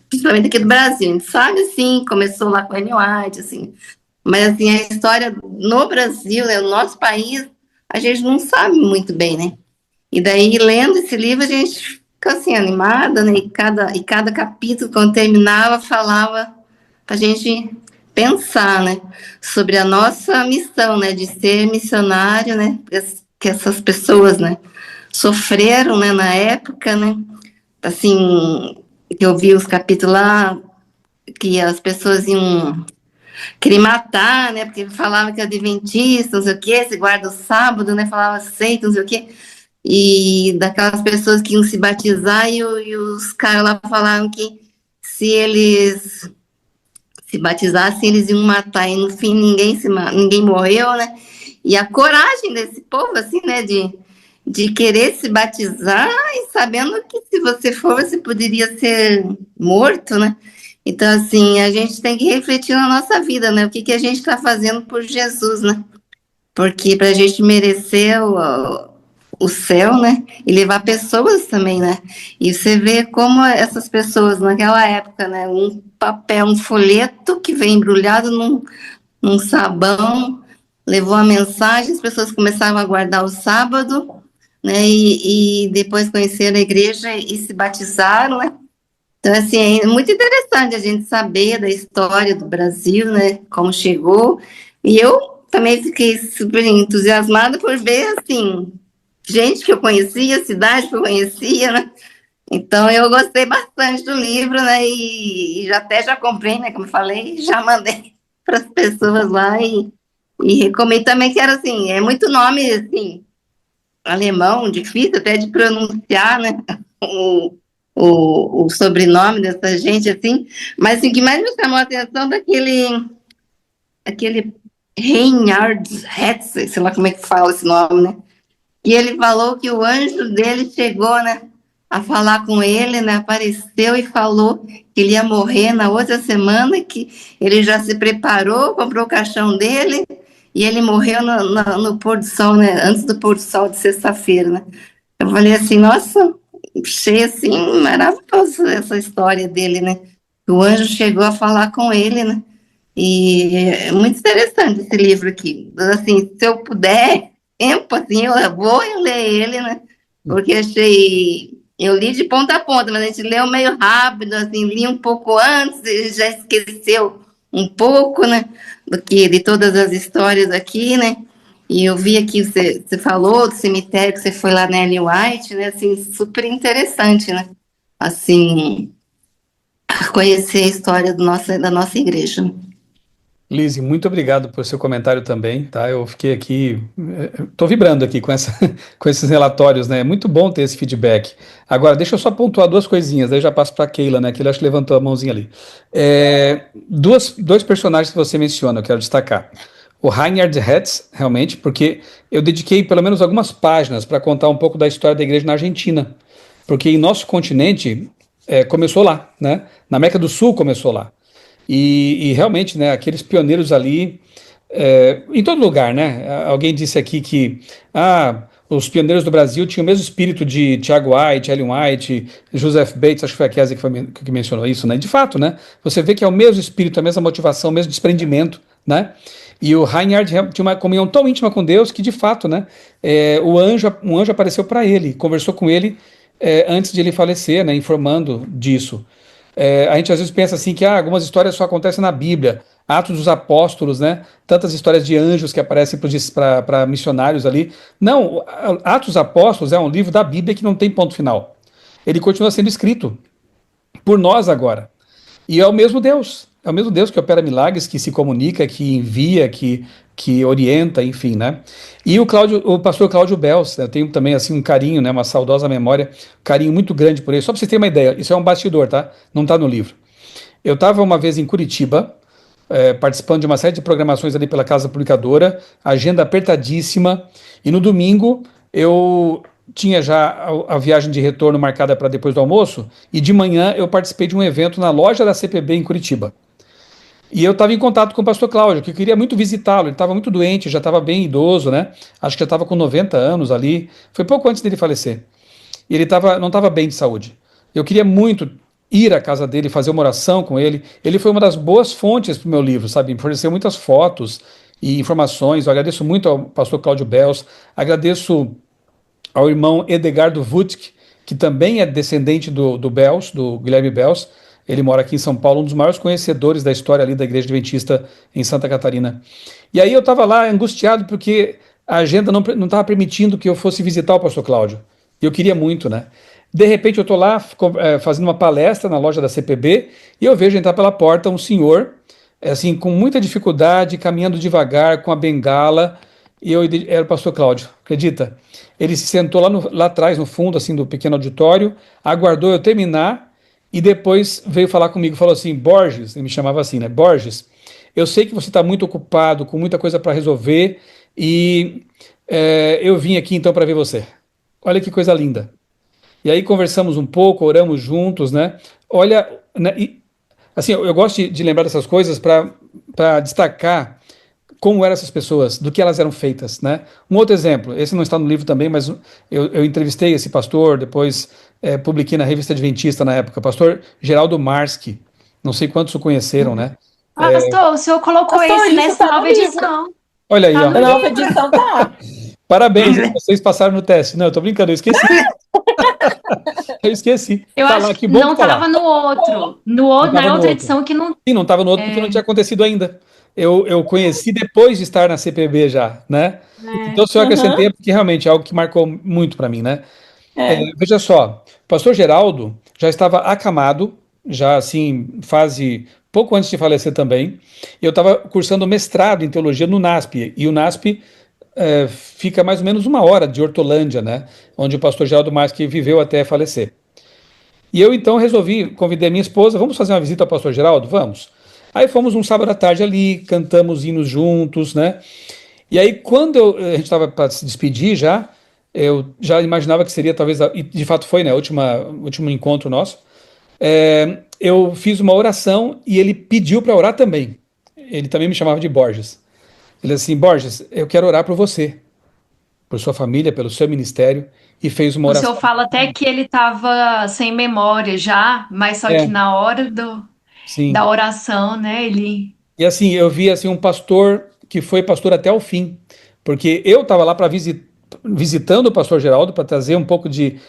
Principalmente aqui do Brasil. A gente sabe, sim, começou lá com Ellen White, assim. Mas, assim, a história no Brasil, né, no nosso país, a gente não sabe muito bem, né? E daí, lendo esse livro, a gente fica, assim, animada, né? E cada capítulo, quando terminava, falava para a gente pensar, né, sobre a nossa missão, né, de ser missionário, né, que essas pessoas, né, sofreram, né, na época, né, assim, que eu vi os capítulos lá, que as pessoas iam querer matar, né, porque falavam que é adventista, não sei o quê, se guarda o sábado, né, falava seita, não sei o quê, e daquelas pessoas que iam se batizar e os caras lá falavam que se eles se batizassem, eles iam matar, e no fim ninguém morreu, né? E a coragem desse povo, assim, né, de querer se batizar e sabendo que se você for, você poderia ser morto, né? Então, assim, a gente tem que refletir na nossa vida, né? O que a gente está fazendo por Jesus, né? Porque para a gente merecer o céu, né? E levar pessoas também, né? E você vê como essas pessoas naquela época, né? Um papel, um folheto que vem embrulhado num sabão, levou a mensagem, as pessoas começavam a guardar o sábado, né? E depois conheceram a igreja e se batizaram, né? Então, assim, é muito interessante a gente saber da história do Brasil, né? Como chegou. E eu também fiquei super entusiasmada por ver, assim, gente que eu conhecia, cidade que eu conhecia, né? Então, eu gostei bastante do livro, né? E já comprei, né? Como eu falei, já mandei para as pessoas lá e recomendo também que era, assim, é muito nome, assim, alemão, difícil até de pronunciar, né? O, o sobrenome dessa gente, assim. Mas, assim, o que mais me chamou a atenção daquele Reinhard Hetze, sei lá como é que fala esse nome, né? E ele falou que o anjo dele chegou, né, a falar com ele, né, apareceu e falou que ele ia morrer na outra semana, que ele já se preparou, comprou o caixão dele, e ele morreu no pôr do sol, né, antes do pôr do sol de sexta-feira, né. Eu falei assim, nossa, achei assim, maravilhoso essa história dele, né. O anjo chegou a falar com ele, né, e é muito interessante esse livro aqui. Assim, se eu puder, tempo, assim, eu ler ele, né? Porque achei. Eu li de ponta a ponta, mas a gente leu meio rápido, assim, li um pouco antes, e já esqueceu um pouco, né? De todas as histórias aqui, né? E eu vi aqui, você falou do cemitério que você foi lá na Ellen White, né? Assim, super interessante, né? Assim, conhecer a história da nossa igreja. Lizzie, muito obrigado por seu comentário também, tá? Eu fiquei aqui, estou vibrando aqui com com esses relatórios, né? É muito bom ter esse feedback. Agora, deixa eu só pontuar duas coisinhas, daí eu já passo para a Keila, né? Que ele acho que levantou a mãozinha ali. Dois personagens que você menciona, eu quero destacar. O Reinhard Hetz, realmente, porque eu dediquei pelo menos algumas páginas para contar um pouco da história da igreja na Argentina, porque em nosso continente começou lá, né? Na América do Sul começou lá. E realmente, né, aqueles pioneiros ali, em todo lugar, né? Alguém disse aqui que os pioneiros do Brasil tinham o mesmo espírito de Tiago White, Ellen White, Joseph Bates, acho que foi a Kézia que mencionou isso, né? De fato, né? Você vê que é o mesmo espírito, a mesma motivação, o mesmo desprendimento, né? E o Reinhard tinha uma comunhão tão íntima com Deus que, de fato, né? Um anjo apareceu para ele, conversou com ele antes de ele falecer, né? Informando disso. A gente às vezes pensa assim que algumas histórias só acontecem na Bíblia, Atos dos Apóstolos, né? Tantas histórias de anjos que aparecem para missionários ali. Não, Atos dos Apóstolos é um livro da Bíblia que não tem ponto final. Ele continua sendo escrito por nós agora. E é o mesmo Deus que opera milagres, que se comunica, que envia, que orienta, enfim, né? E o pastor Cláudio Bels, eu tenho também assim um carinho, né, uma saudosa memória, um carinho muito grande por ele. Só para vocês terem uma ideia, isso é um bastidor, tá? Não está no livro. Eu estava uma vez em Curitiba, participando de uma série de programações ali pela Casa Publicadora, agenda apertadíssima, e no domingo eu tinha já a viagem de retorno marcada para depois do almoço, e de manhã eu participei de um evento na loja da CPB em Curitiba. E eu estava em contato com o pastor Cláudio, que eu queria muito visitá-lo. Ele estava muito doente, já estava bem idoso, né? Acho que já estava com 90 anos ali. Foi pouco antes dele falecer. E ele não estava bem de saúde. Eu queria muito ir à casa dele, fazer uma oração com ele. Ele foi uma das boas fontes para o meu livro, sabe? Forneceu muitas fotos e informações. Eu agradeço muito ao pastor Cláudio Bels, agradeço ao irmão Edgardo Vutk, que também é descendente do Bels, do Guilherme Bels. Ele mora aqui em São Paulo, um dos maiores conhecedores da história ali da Igreja Adventista em Santa Catarina. E aí eu estava lá angustiado porque a agenda não estava permitindo que eu fosse visitar o pastor Cláudio. E eu queria muito, né? De repente eu estou lá fazendo uma palestra na loja da CPB e eu vejo entrar pela porta um senhor, assim, com muita dificuldade, caminhando devagar, com a bengala, e era o pastor Cláudio, acredita? Ele se sentou lá atrás, no fundo, assim, do pequeno auditório, aguardou eu terminar e depois veio falar comigo, falou assim, Borges, ele me chamava assim, né? Borges, eu sei que você está muito ocupado, com muita coisa para resolver e eu vim aqui então para ver você. Olha que coisa linda. E aí conversamos um pouco, oramos juntos, né? Olha, né, assim, eu gosto de lembrar dessas coisas para destacar como eram essas pessoas, do que elas eram feitas, né? Um outro exemplo, esse não está no livro também, mas eu entrevistei esse pastor, depois publiquei na revista Adventista na época, pastor Geraldo Marski, não sei quantos o conheceram, né? Pastor, o senhor colocou Pastor, esse isso nessa tá no nova livro. edição. Olha aí, Tá ó. no Na nova edição tá. Parabéns, vocês passaram no teste. Não, eu tô brincando, eu esqueci. Eu esqueci. Eu Tá acho lá, que que bom não que tá lá. estava no outro. Não tava Na no outra outro. edição que não. Sim, não estava no outro porque não tinha acontecido ainda. Eu conheci depois de estar na CPB já, né? Então, se eu acrescentei é porque realmente é algo que marcou muito para mim, né? Veja só, o pastor Geraldo já estava acamado, já assim, fase pouco antes de falecer também. Eu estava cursando mestrado em teologia no NASP, e o NASP fica mais ou menos 1 hora de Hortolândia, né? Onde o pastor Geraldo Marques viveu até falecer. E eu então resolvi, convidei a minha esposa, vamos fazer uma visita ao pastor Geraldo? Vamos. Aí fomos um sábado à tarde ali, cantamos hinos juntos, né? E aí quando a gente estava para se despedir já, eu já imaginava que seria talvez, e de fato foi, né, último encontro nosso, eu fiz uma oração e ele pediu para orar também. Ele também me chamava de Borges. Ele disse assim, Borges, eu quero orar por você, por sua família, pelo seu ministério, e fez uma O oração. senhor fala até que ele estava sem memória já, mas só que É, na hora da sim. oração, né, ele. E assim, eu vi assim um pastor que foi pastor até o fim, porque eu estava lá para visitando o pastor Geraldo para trazer um pouco de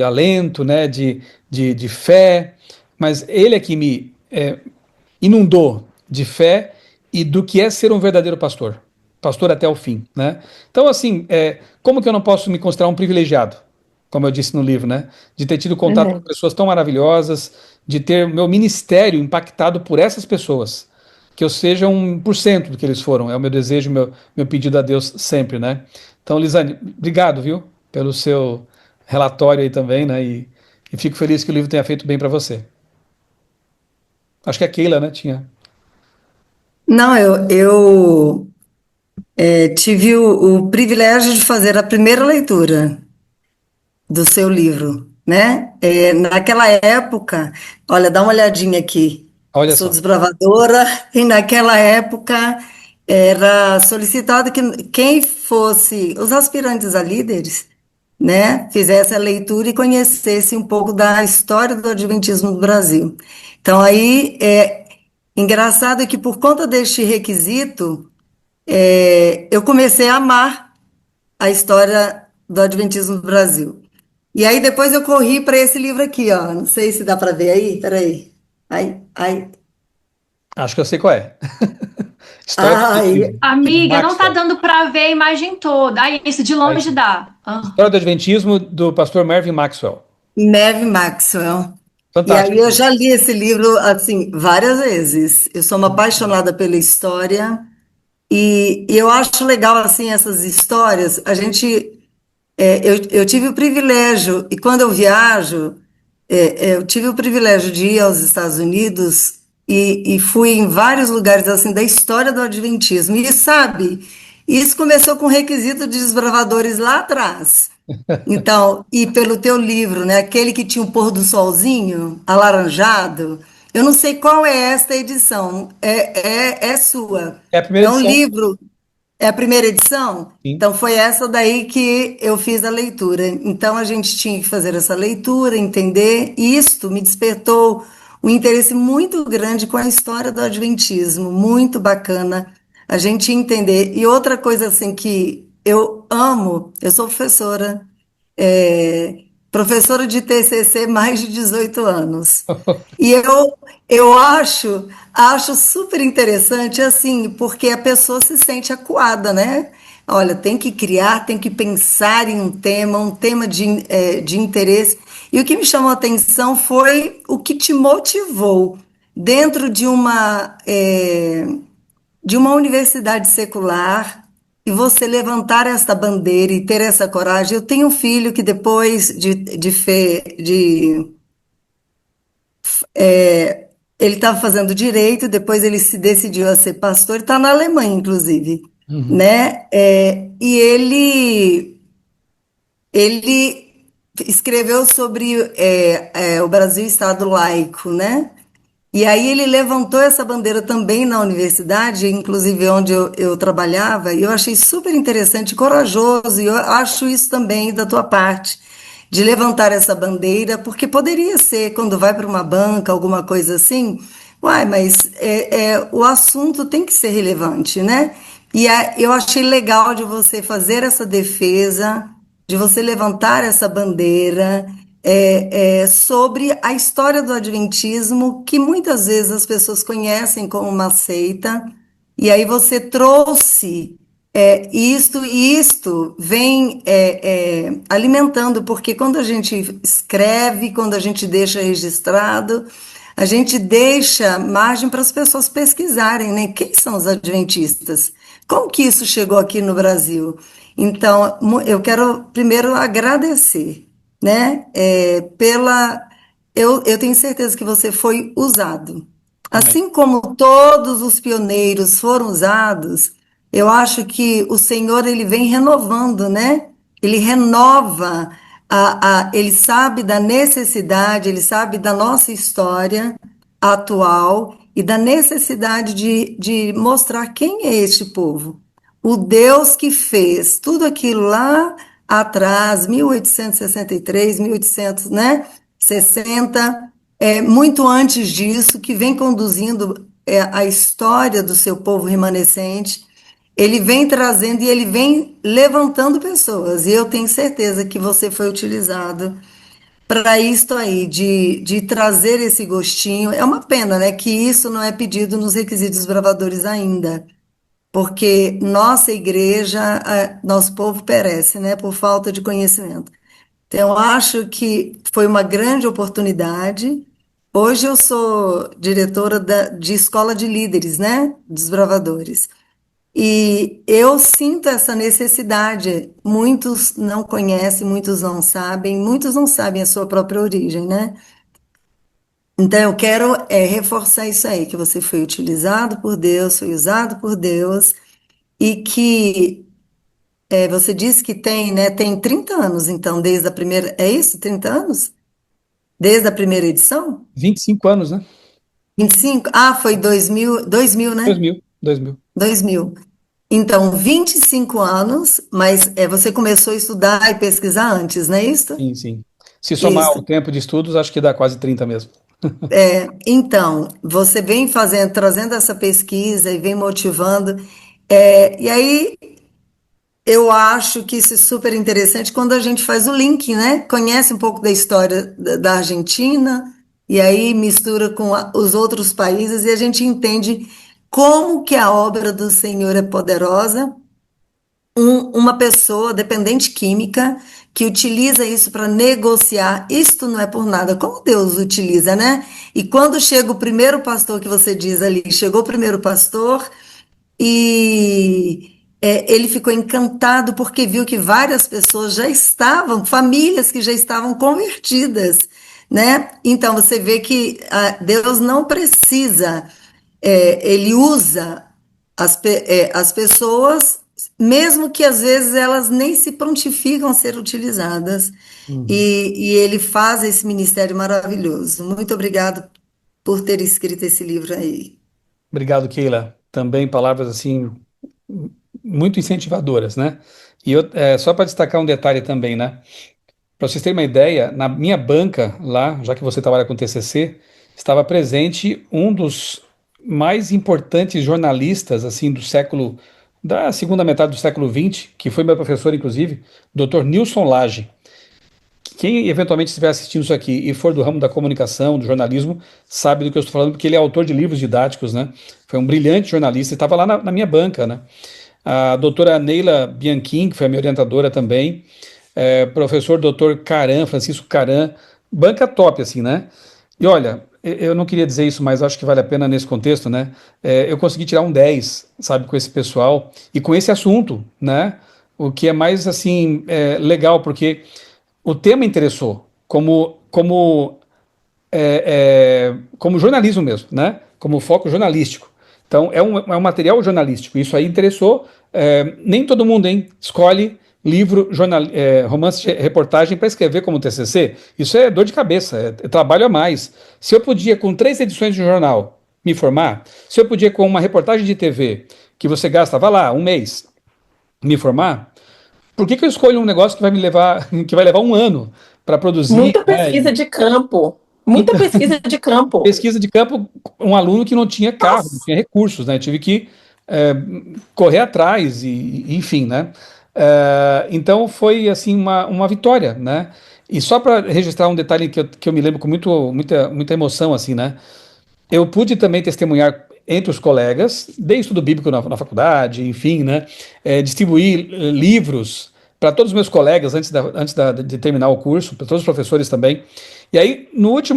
alento, né, de fé, mas ele é que me inundou de fé e do que é ser um verdadeiro pastor, pastor até o fim, né? Então assim, como que eu não posso me considerar um privilegiado, como eu disse no livro, né, de ter tido contato com pessoas tão maravilhosas, de ter meu ministério impactado por essas pessoas, que eu seja 1% do que eles foram, é o meu desejo, meu pedido a Deus sempre, né? Então, Lisane, obrigado, viu, pelo seu relatório aí também, né? E fico feliz que o livro tenha feito bem para você. Acho que a Keila, né, tinha. Não, eu tive o privilégio de fazer a primeira leitura do seu livro, né? Naquela época, olha, dá uma olhadinha aqui. Olha Sou só. desbravadora, e naquela época era solicitado que quem fosse, os aspirantes a líderes, né, fizesse a leitura e conhecesse um pouco da história do Adventismo do Brasil. Então, aí, engraçado que por conta deste requisito, eu comecei a amar a história do Adventismo do Brasil. E aí depois eu corri para esse livro aqui, ó. Não sei se dá para ver aí. Peraí. Ai, ai, Acho que eu sei qual é. História do ai. Adventismo, do Amiga, não tá Maxwell. dando para ver a imagem toda. Ah, isso de Aí longe sim. dá. Ah. História do Adventismo do pastor Mervyn Maxwell. Neve Maxwell. E aí Fantástico. eu já li esse livro assim várias vezes. Eu sou uma apaixonada pela história e eu acho legal assim essas histórias. Eu tive o privilégio e quando eu viajo, eu tive o privilégio de ir aos Estados Unidos e fui em vários lugares assim da história do Adventismo. E sabe, isso começou com o requisito de desbravadores lá atrás. Então, e pelo teu livro, né? Aquele que tinha o pôr do solzinho, alaranjado. Eu não sei qual é esta edição. É sua. É a primeira É um edição. livro. É a primeira edição? Sim. Então foi essa daí que eu fiz a leitura. Então a gente tinha que fazer essa leitura, entender. E isto me despertou um interesse muito grande com a história do Adventismo, muito bacana a gente entender. E outra coisa assim que eu amo, eu sou professora, é, professora de TCC mais de 18 anos. E eu acho super interessante, assim, porque a pessoa se sente acuada, né? Olha, tem que criar, tem que pensar em um tema de interesse. E o que me chamou a atenção foi o que te motivou dentro de uma universidade secular e você levantar esta bandeira e ter essa coragem. Eu tenho um filho que depois ele estava fazendo direito, depois ele se decidiu a ser pastor, está na Alemanha, inclusive, Uhum. né? E ele escreveu sobre o Brasil Estado laico, né? E aí ele levantou essa bandeira também na universidade, inclusive onde eu trabalhava, e eu achei super interessante e corajoso, e eu acho isso também da tua parte, de levantar essa bandeira, porque poderia ser, quando vai para uma banca, alguma coisa assim, uai, mas o assunto tem que ser relevante, né? Eu achei legal de você fazer essa defesa, de você levantar essa bandeira, sobre a história do Adventismo, que muitas vezes as pessoas conhecem como uma seita, e aí você trouxe isto, e isto vem alimentando, porque quando a gente escreve, quando a gente deixa registrado, a gente deixa margem para as pessoas pesquisarem, né? Quem são os adventistas? Como que isso chegou aqui no Brasil? Então, eu quero primeiro agradecer, né? Eu tenho certeza que você foi usado. Amém. Assim como todos os pioneiros foram usados, eu acho que o Senhor ele vem renovando, né? Ele renova ele sabe da necessidade, ele sabe da nossa história atual e da necessidade de mostrar quem é este povo. O Deus que fez tudo aquilo lá atrás, 1863, 1800, né? 60, muito antes disso, que vem conduzindo a história do seu povo remanescente. Ele vem trazendo e ele vem levantando pessoas. E eu tenho certeza que você foi utilizado para isto aí, de trazer esse gostinho. É uma pena, né, que isso não é pedido nos requisitos bravadores ainda, porque nossa igreja, nosso povo perece, né, por falta de conhecimento. Então, eu acho que foi uma grande oportunidade. Hoje eu sou diretora de escola de líderes, né, dos bravadores. E eu sinto essa necessidade. Muitos não conhecem, muitos não sabem a sua própria origem, né? Então eu quero reforçar isso aí, que você foi utilizado por Deus, foi usado por Deus, e que você disse que tem, né? Tem 30 anos, então, desde a primeira. É isso? 30 anos? Desde a primeira edição? 25 anos, né? 25? Ah, foi 2000, né? 2000, 2000. 2000. Então, 25 anos, mas você começou a estudar e pesquisar antes, não é isso? Sim, sim. Se somar o Isso. tempo de estudos, acho que dá quase 30 mesmo. Então, você vem trazendo essa pesquisa e vem motivando. E aí, eu acho que isso é super interessante quando a gente faz o link, né? Conhece um pouco da história da Argentina e aí mistura com os outros países e a gente entende como que a obra do Senhor é poderosa. Uma pessoa dependente química que utiliza isso para negociar, isto não é por nada, como Deus utiliza, né? E quando chega o primeiro pastor que você diz ali, chegou o primeiro pastor e ele ficou encantado porque viu que várias pessoas já estavam, famílias que já estavam convertidas, né? Então você vê que Deus não precisa, ele usa as pessoas, mesmo que às vezes elas nem se prontificam a ser utilizadas, Uhum. e ele faz esse ministério maravilhoso. Muito obrigado por ter escrito esse livro aí. Obrigado, Keila. Também palavras assim muito incentivadoras, né? E só para destacar um detalhe também, né? Para vocês terem uma ideia, na minha banca lá, já que você trabalha com TCC, estava presente um dos mais importantes jornalistas assim da segunda metade do século XX, que foi meu professor, inclusive, Dr. Nilson Lage. Quem eventualmente estiver assistindo isso aqui e for do ramo da comunicação, do jornalismo, sabe do que eu estou falando, porque ele é autor de livros didáticos, né? Foi um brilhante jornalista e estava lá na minha banca, né? A doutora Neila Bianchim, que foi a minha orientadora também, professor doutor Caran, Francisco Caran, banca top, assim, né? E olha, eu não queria dizer isso, mas acho que vale a pena nesse contexto, né? Eu consegui tirar um 10, sabe, com esse pessoal e com esse assunto, né? O que é mais, assim, legal, porque o tema interessou, como jornalismo mesmo, né? Como foco jornalístico. Então, é um material jornalístico. Isso aí interessou. Nem todo mundo, hein, escolhe livro, romance, reportagem para escrever como TCC. Isso é dor de cabeça, é trabalho a mais. Se eu podia, com 3 edições de um jornal, me formar, se eu podia, com uma reportagem de TV, que você gasta, vai lá, um mês, me formar, por que eu escolho um negócio que vai me levar, que vai levar um ano para produzir, Muita né? pesquisa de campo. Muita Então, pesquisa de campo. pesquisa de campo, um aluno que não tinha carro, não Nossa. tinha recursos, né? Tive que é, correr atrás enfim, né? Então foi assim uma vitória, né? E só para registrar um detalhe que eu me lembro com muita emoção, assim, né? Eu pude também testemunhar entre os colegas, dei estudo bíblico na faculdade, enfim, né? Distribuir livros para todos os meus colegas de terminar o curso, para todos os professores também. E aí, nos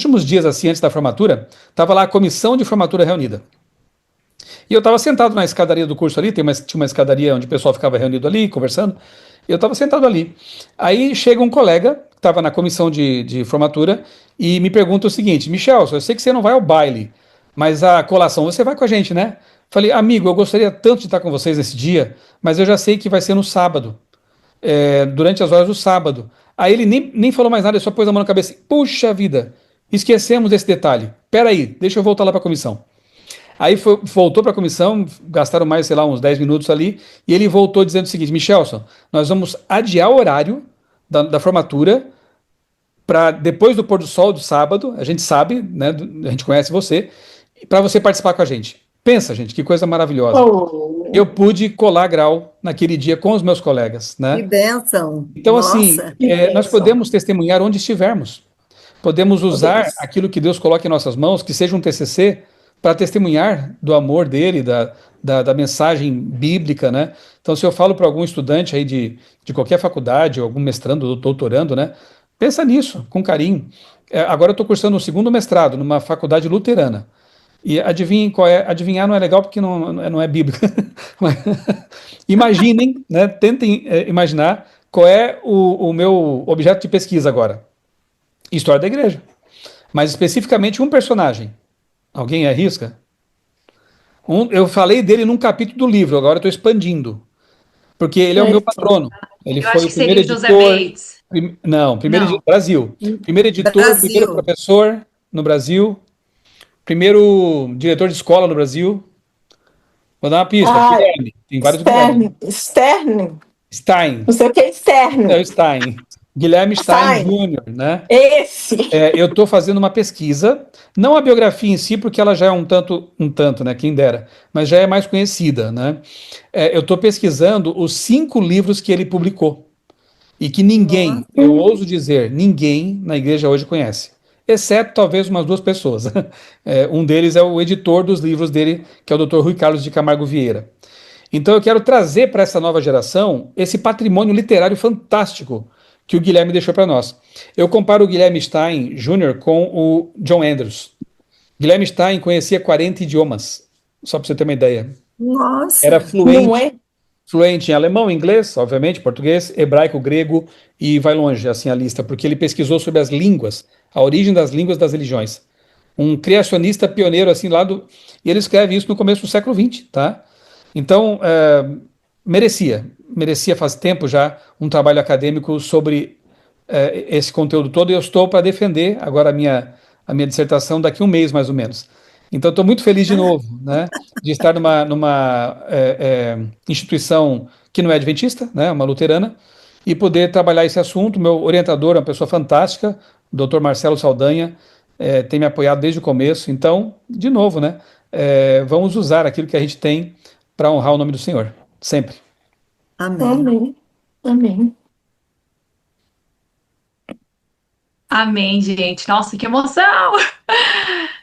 últimos dias, assim, antes da formatura, estava lá a comissão de formatura reunida. E eu estava sentado na escadaria do curso ali, tinha uma escadaria onde o pessoal ficava reunido ali, conversando, e eu estava sentado ali. Aí chega um colega, que estava na comissão de formatura, e me pergunta o seguinte: Michel, eu sei que você não vai ao baile, mas a colação você vai com a gente, né? Falei, amigo, eu gostaria tanto de estar com vocês nesse dia, mas eu já sei que vai ser no sábado, durante as horas do sábado. Aí ele nem falou mais nada, ele só pôs a mão na cabeça. Puxa vida, esquecemos desse detalhe. Peraí, deixa eu voltar lá para a comissão. Aí voltou para a comissão, gastaram mais, sei lá, uns 10 minutos ali, e ele voltou dizendo o seguinte: Michelson, nós vamos adiar o horário da formatura para depois do pôr do sol do sábado, a gente sabe, né, a gente conhece você, para você participar com a gente. Pensa, gente, que coisa maravilhosa. Oh, Eu pude colar grau naquele dia com os meus colegas, Que né? bênção! Então, assim, Nossa! que nós bênção. podemos testemunhar onde estivermos. Podemos usar Podemos. aquilo que Deus coloca em nossas mãos, que seja um TCC, para testemunhar do amor dele, da mensagem bíblica, né? Então, se eu falo para algum estudante aí de qualquer faculdade, ou algum mestrando ou doutorando, né? Pensa nisso, com carinho. Agora eu estou cursando o segundo mestrado numa faculdade luterana. E adivinhem qual é? Adivinhar não é legal porque não é bíblico. Mas imaginem, né? Tentem imaginar qual é o meu objeto de pesquisa agora. História da igreja. Mas especificamente um personagem. Alguém arrisca? Eu falei dele num capítulo do livro, agora estou expandindo. Porque ele é o meu Certo. patrono. Ele Eu foi acho o que primeiro seria o José editor. Bates. Não, Não. Brasil. Primeiro editor, primeiro Brasil! professor no Brasil, primeiro diretor de escola no Brasil. Vou dar uma pista. Ah, Guilherme. Tem vários Guilherme. Stern, Stein. não sei o que é É Stern. o Stein. Guilherme Stein Stein. Jr., né? Esse. Eu estou fazendo uma pesquisa, não a biografia em si, porque ela já é um tanto, né? Quem dera, mas já é mais conhecida, né? Eu estou pesquisando os 5 livros que ele publicou e que ninguém, Nossa. eu ouso dizer, ninguém na igreja hoje conhece, exceto talvez umas 2 pessoas. Um deles é o editor dos livros dele, que é o Dr. Rui Carlos de Camargo Vieira. Então eu quero trazer para essa nova geração esse patrimônio literário fantástico que o Guilherme deixou para nós. Eu comparo o Guilherme Stein Jr. com o John Andrews. Guilherme Stein conhecia 40 idiomas, só para você ter uma ideia. Era Nossa. Não fluente, é? fluente em alemão, inglês, obviamente, português, hebraico, grego e vai longe assim a lista, porque ele pesquisou sobre as línguas, a origem das línguas das religiões. Um criacionista pioneiro assim lá do, e ele escreve isso no começo do século XX, tá? Então, merecia faz tempo já um trabalho acadêmico sobre esse conteúdo todo, e eu estou para defender agora a minha dissertação daqui a um mês, mais ou menos. Então, estou muito feliz de novo, né, de estar numa instituição que não é adventista, né, uma luterana, e poder trabalhar esse assunto. Meu orientador é uma pessoa fantástica, o Dr. Marcelo Saldanha, tem me apoiado desde o começo. Então, de novo, né, vamos usar aquilo que a gente tem para honrar o nome do Senhor, sempre. Amém. Amém. Amém. Amém, gente. Nossa, que emoção!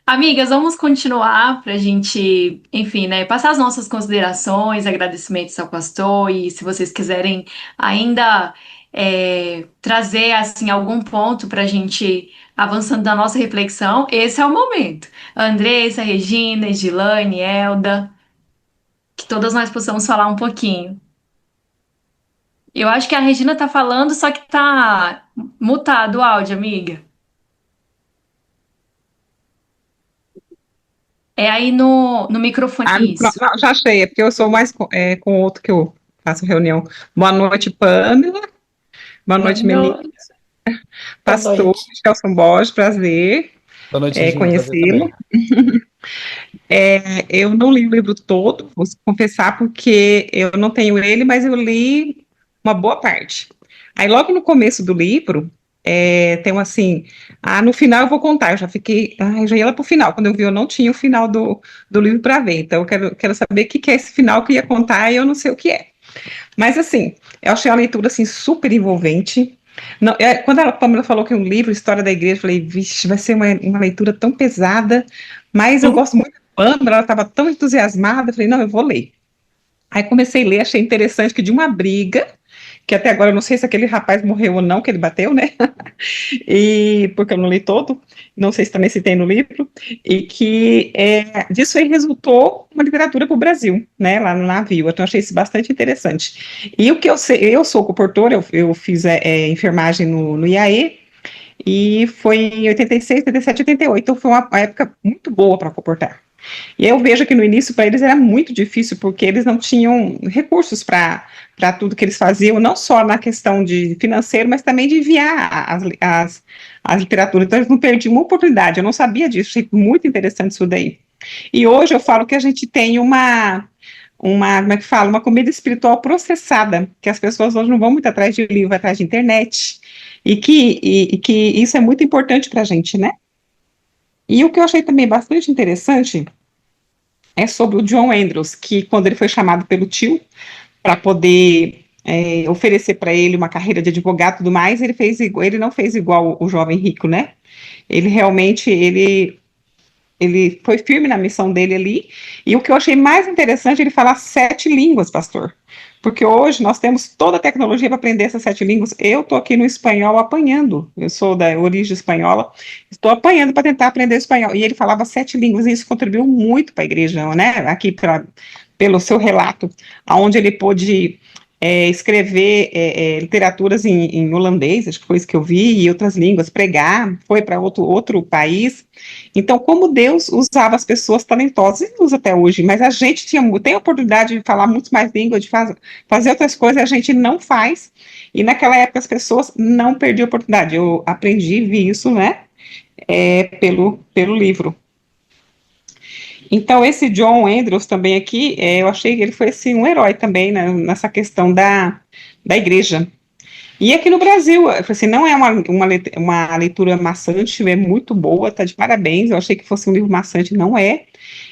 Amigas, vamos continuar para a gente, enfim, né, passar as nossas considerações, agradecimentos ao pastor, e se vocês quiserem ainda trazer assim algum ponto para a gente avançando da nossa reflexão, esse é o momento. Andressa, Regina, Edilane, Elda, que todas nós possamos falar um pouquinho. Eu acho que a Regina tá falando, só que tá mutado o áudio, amiga. É aí no microfone, Ah, isso. não, já achei, é porque eu sou mais com outro que eu faço reunião. Boa noite, Pamela. Boa Boa noite, menino. noite. Boa Pastor noite. Gelson Borges, prazer Boa noite, Regina, prazer conhecê-lo. também. Eu não li o livro todo, vou confessar, porque eu não tenho ele, mas eu li uma boa parte. Aí, logo no começo do livro, tem um assim, no final eu vou contar, eu já fiquei, eu já ia lá pro final, quando eu vi eu não tinha o final do livro para ver, então eu quero saber o que é esse final que eu ia contar e eu não sei o que é. Mas assim, eu achei a leitura assim super envolvente. Não, quando a Pamela falou que é um livro, História da Igreja, eu falei, vixe, vai ser uma leitura tão pesada, mas eu gosto muito da Pamela, ela estava tão entusiasmada, eu falei, não, eu vou ler. Aí comecei a ler, achei interessante que de uma briga, que até agora eu não sei se aquele rapaz morreu ou não, que ele bateu, né? E porque eu não li todo, não sei se também se tem no livro, e que disso aí resultou uma literatura para o Brasil, né, lá no navio. Então, eu achei isso bastante interessante. E o que eu sei, eu sou comportora, eu fiz enfermagem no IAE, e foi em 86, 87, 88, então foi uma época muito boa para comportar. E eu vejo que no início para eles era muito difícil, porque eles não tinham recursos para tudo que eles faziam, não só na questão de financeiro, mas também de enviar as literaturas. Então eles não perdiam uma oportunidade, eu não sabia disso, achei muito interessante isso daí. E hoje eu falo que a gente tem como é que fala, uma comida espiritual processada, que as pessoas hoje não vão muito atrás de livro, atrás de internet, e que isso é muito importante para a gente, né? E o que eu achei também bastante interessante é sobre o John Andrews, que quando ele foi chamado pelo tio para poder oferecer para ele uma carreira de advogado e tudo mais, ele não fez igual o jovem rico, né? Ele realmente, ele foi firme na missão dele ali, e o que eu achei mais interessante é ele falar 7 línguas, pastor, porque hoje nós temos toda a tecnologia para aprender essas 7 línguas. Eu estou aqui no espanhol apanhando, eu sou da origem espanhola, estou apanhando para tentar aprender espanhol, e ele falava 7 línguas, e isso contribuiu muito para a igreja, né, aqui pelo seu relato, onde ele pôde escrever literaturas em holandês, acho que foi isso que eu vi, e outras línguas, pregar, foi para outro país. Então, como Deus usava as pessoas talentosas, e usa até hoje, mas a gente tem a oportunidade de falar muito mais línguas, de fazer outras coisas, a gente não faz, e naquela época as pessoas não perdiam a oportunidade. Eu aprendi, vi isso, né, pelo livro. Então, esse John Andrews também aqui, eu achei que ele foi assim, um herói também, né, nessa questão da igreja. E aqui no Brasil, eu falei assim, não é uma leitura maçante, é muito boa, tá de parabéns. Eu achei que fosse um livro maçante, não é.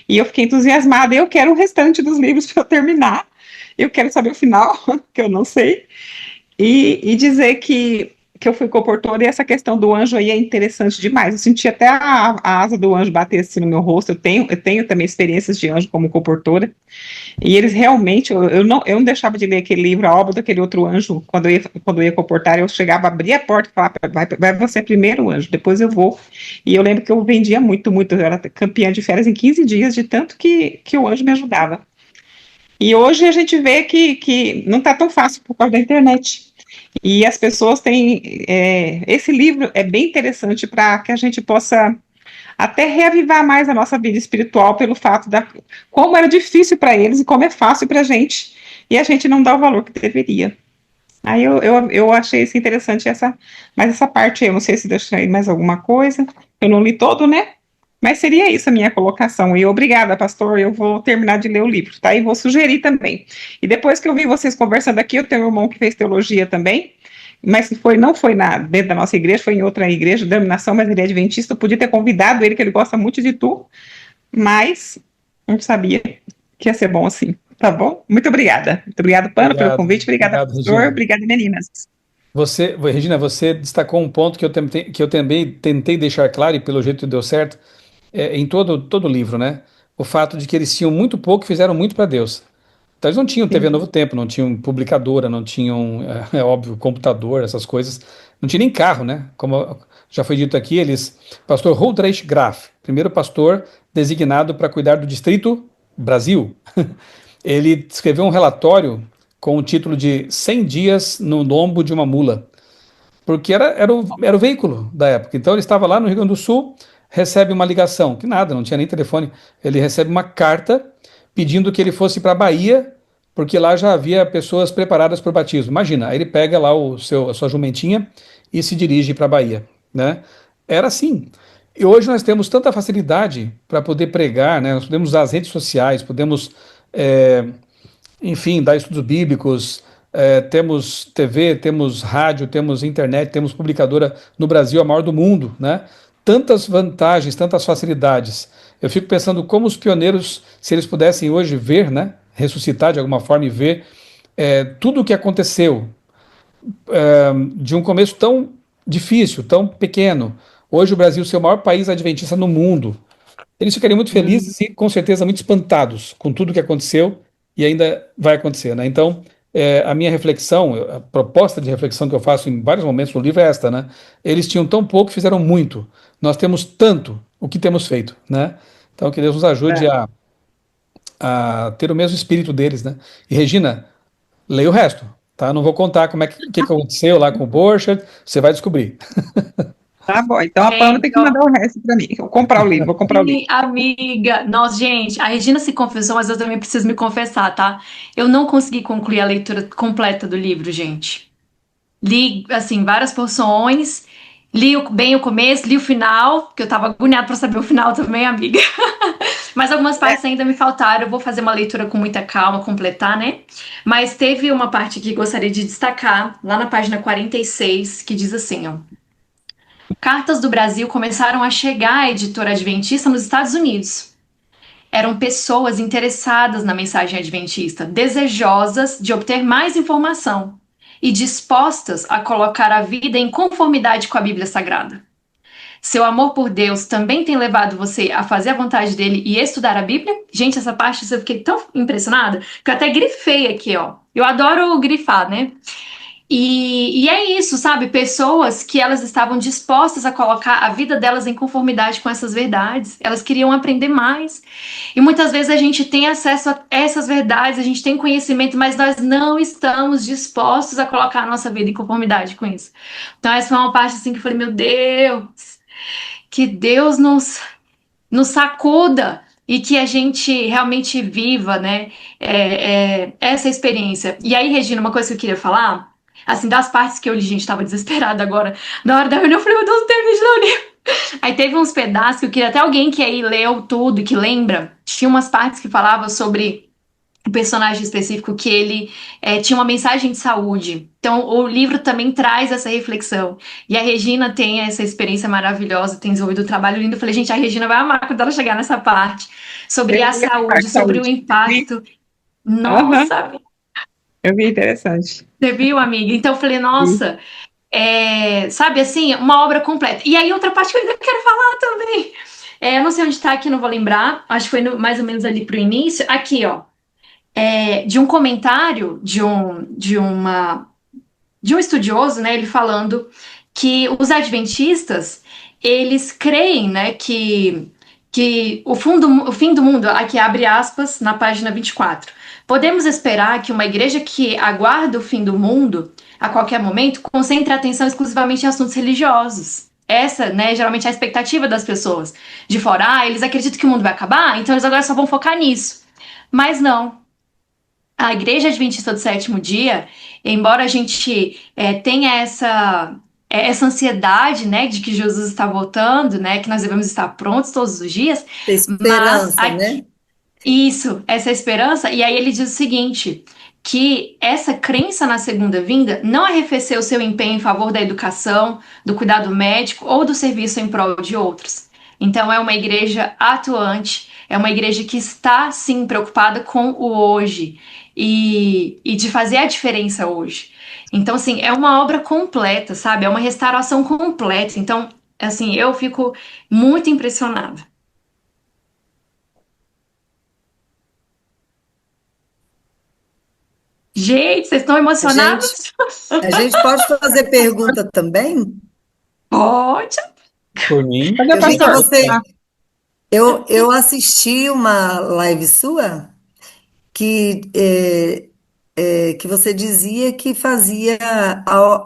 E eu fiquei entusiasmada. Eu quero o restante dos livros para eu terminar. Eu quero saber o final, que eu não sei. E dizer que eu fui comportora, e essa questão do anjo aí é interessante demais. Eu senti até a asa do anjo bater assim no meu rosto. Eu tenho também experiências de anjo como comportora. E eles realmente, eu não deixava de ler aquele livro, A Obra daquele Outro Anjo, quando eu ia comportar, eu chegava, abria a porta e falava, vai você primeiro, anjo, depois eu vou. E eu lembro que eu vendia muito, muito, eu era campeã de férias em 15 dias, de tanto que o anjo me ajudava. E hoje a gente vê que não está tão fácil por causa da internet. E as pessoas têm. Esse livro é bem interessante para que a gente possa até reavivar mais a nossa vida espiritual pelo fato da como era difícil para eles e como é fácil para a gente, e a gente não dá o valor que deveria. Aí eu achei isso interessante, mas essa parte aí, eu não sei se deixei mais alguma coisa, eu não li todo, né? Mas seria isso a minha colocação. E obrigada, pastor. Eu vou terminar de ler o livro, tá? E vou sugerir também. E depois que eu vi vocês conversando aqui, eu tenho um irmão que fez teologia também, mas não foi dentro da nossa igreja, foi em outra igreja, denominação, mas ele é adventista. Eu podia ter convidado ele, que ele gosta muito de tu, mas não sabia que ia ser bom assim. Tá bom? Muito obrigada. Muito obrigada, Pano, pelo Obrigado, convite. Obrigada, obrigado, pastor. Regina. Obrigada, meninas. Regina, você destacou um ponto que eu também tentei deixar claro, e pelo jeito deu certo, em todo o livro, né? O fato de que eles tinham muito pouco e fizeram muito para Deus. Então eles não tinham TV Sim. Novo Tempo, não tinham publicadora, não tinham, é óbvio, computador, essas coisas. Não tinha nem carro, né? Como já foi dito aqui, pastor Roldreich Graf, primeiro pastor designado para cuidar do Distrito Brasil, ele escreveu um relatório com o título de 100 dias no lombo de uma mula, porque era o veículo da época. Então ele estava lá no Rio Grande do Sul, recebe uma ligação, que nada, não tinha nem telefone. Ele recebe uma carta pedindo que ele fosse para a Bahia, porque lá já havia pessoas preparadas para o batismo. Imagina, aí ele pega lá a sua jumentinha e se dirige para a Bahia, né? Era assim. E hoje nós temos tanta facilidade para poder pregar, né? Nós podemos usar as redes sociais, podemos é, enfim, dar estudos bíblicos, temos TV, temos rádio, temos internet, temos publicadora no Brasil, a maior do mundo, né? Tantas vantagens, tantas facilidades. Eu fico pensando como os pioneiros, se eles pudessem hoje ver, né? Ressuscitar de alguma forma e ver tudo o que aconteceu de um começo tão difícil, tão pequeno. Hoje o Brasil é o maior país adventista no mundo. Eles ficariam muito felizes e, com certeza, muito espantados com tudo que aconteceu e ainda vai acontecer, né? Então, a minha reflexão, a proposta de reflexão que eu faço em vários momentos no livro é esta, né? Eles tinham tão pouco, fizeram muito. Nós temos tanto, o que temos feito, né? Então, que Deus nos ajude a ter o mesmo espírito deles, né? E, Regina, leia o resto, tá? Não vou contar como o que aconteceu lá com o Borchardt, você vai descobrir. Tá bom, então a Pamela Gente, tem que mandar o resto para mim. Eu vou comprar o livro, vou comprar o livro. sim, amiga. Nossa, gente, a Regina se confessou, mas eu também preciso me confessar, tá? Eu não consegui concluir a leitura completa do livro, gente. Li, assim, várias porções, bem o começo, li o final, porque eu tava agoniada pra saber o final também, amiga. Mas algumas partes ainda me faltaram, eu vou fazer uma leitura com muita calma, completar, né? Mas teve uma parte que gostaria de destacar, lá na página 46, que diz assim, ó. Cartas do Brasil começaram a chegar à editora adventista nos Estados Unidos. Eram pessoas interessadas na mensagem adventista, desejosas de obter mais informação e dispostas a colocar a vida em conformidade com a Bíblia Sagrada. Seu amor por Deus também tem levado você a fazer a vontade dele e estudar a Bíblia? Gente, essa parte eu fiquei tão impressionada que eu até grifei aqui, ó. Eu adoro grifar, né? E é isso, sabe? Pessoas que elas estavam dispostas a colocar a vida delas em conformidade com essas verdades. Elas queriam aprender mais. E muitas vezes a gente tem acesso a essas verdades, a gente tem conhecimento, mas nós não estamos dispostos a colocar a nossa vida em conformidade com isso. Então essa foi uma parte assim que eu falei, meu Deus, que Deus nos sacuda e que a gente realmente viva, né, essa experiência. E aí, Regina, uma coisa que eu queria falar, assim, das partes que eu li, gente, tava desesperada agora, na hora da reunião, eu falei, meu Deus, não terminei de ler o livro. Aí teve uns pedaços que eu queria, até alguém que aí leu tudo e que lembra, tinha umas partes que falava sobre um personagem específico que ele tinha uma mensagem de saúde. Então, o livro também traz essa reflexão. E a Regina tem essa experiência maravilhosa, tem desenvolvido um trabalho lindo. Eu falei, gente, a Regina vai amar quando ela chegar nessa parte sobre Eu a vi essa parte saúde, de sobre o saúde. impacto. Aham, Nossa, eu vi interessante. você viu, amiga? Então, eu falei, Vi. nossa, sabe assim, uma obra completa. E aí, outra parte que eu ainda quero falar também. Eu não sei onde está aqui, não vou lembrar. Acho que foi mais ou menos ali pro início. Aqui, ó. De um comentário de um estudioso, né, ele falando que os adventistas, eles creem, né, que o fim do mundo, aqui abre aspas na página 24. Podemos esperar que uma igreja que aguarda o fim do mundo a qualquer momento concentre a atenção exclusivamente em assuntos religiosos. Essa, né, geralmente é a expectativa das pessoas. De fora, eles acreditam que o mundo vai acabar, então eles agora só vão focar nisso. Mas não, a Igreja Adventista do Sétimo Dia, embora a gente tenha essa ansiedade, né, de que Jesus está voltando, né, que nós devemos estar prontos todos os dias, mas Esperança, né? essa esperança, e aí ele diz o seguinte, que essa crença na segunda vinda não arrefeceu o seu empenho em favor da educação, do cuidado médico ou do serviço em prol de outros. Então é uma igreja atuante, é uma igreja que está sim preocupada com o hoje e de fazer a diferença hoje. Então, assim, é uma obra completa, sabe? É uma restauração completa. Então, assim, eu fico muito impressionada. Gente, vocês estão A gente, emocionados? a gente pode fazer pergunta também? Pode. Por mim, Cadê o Eu vi que pastor? você, Ah, eu assisti uma live sua que, que você dizia que fazia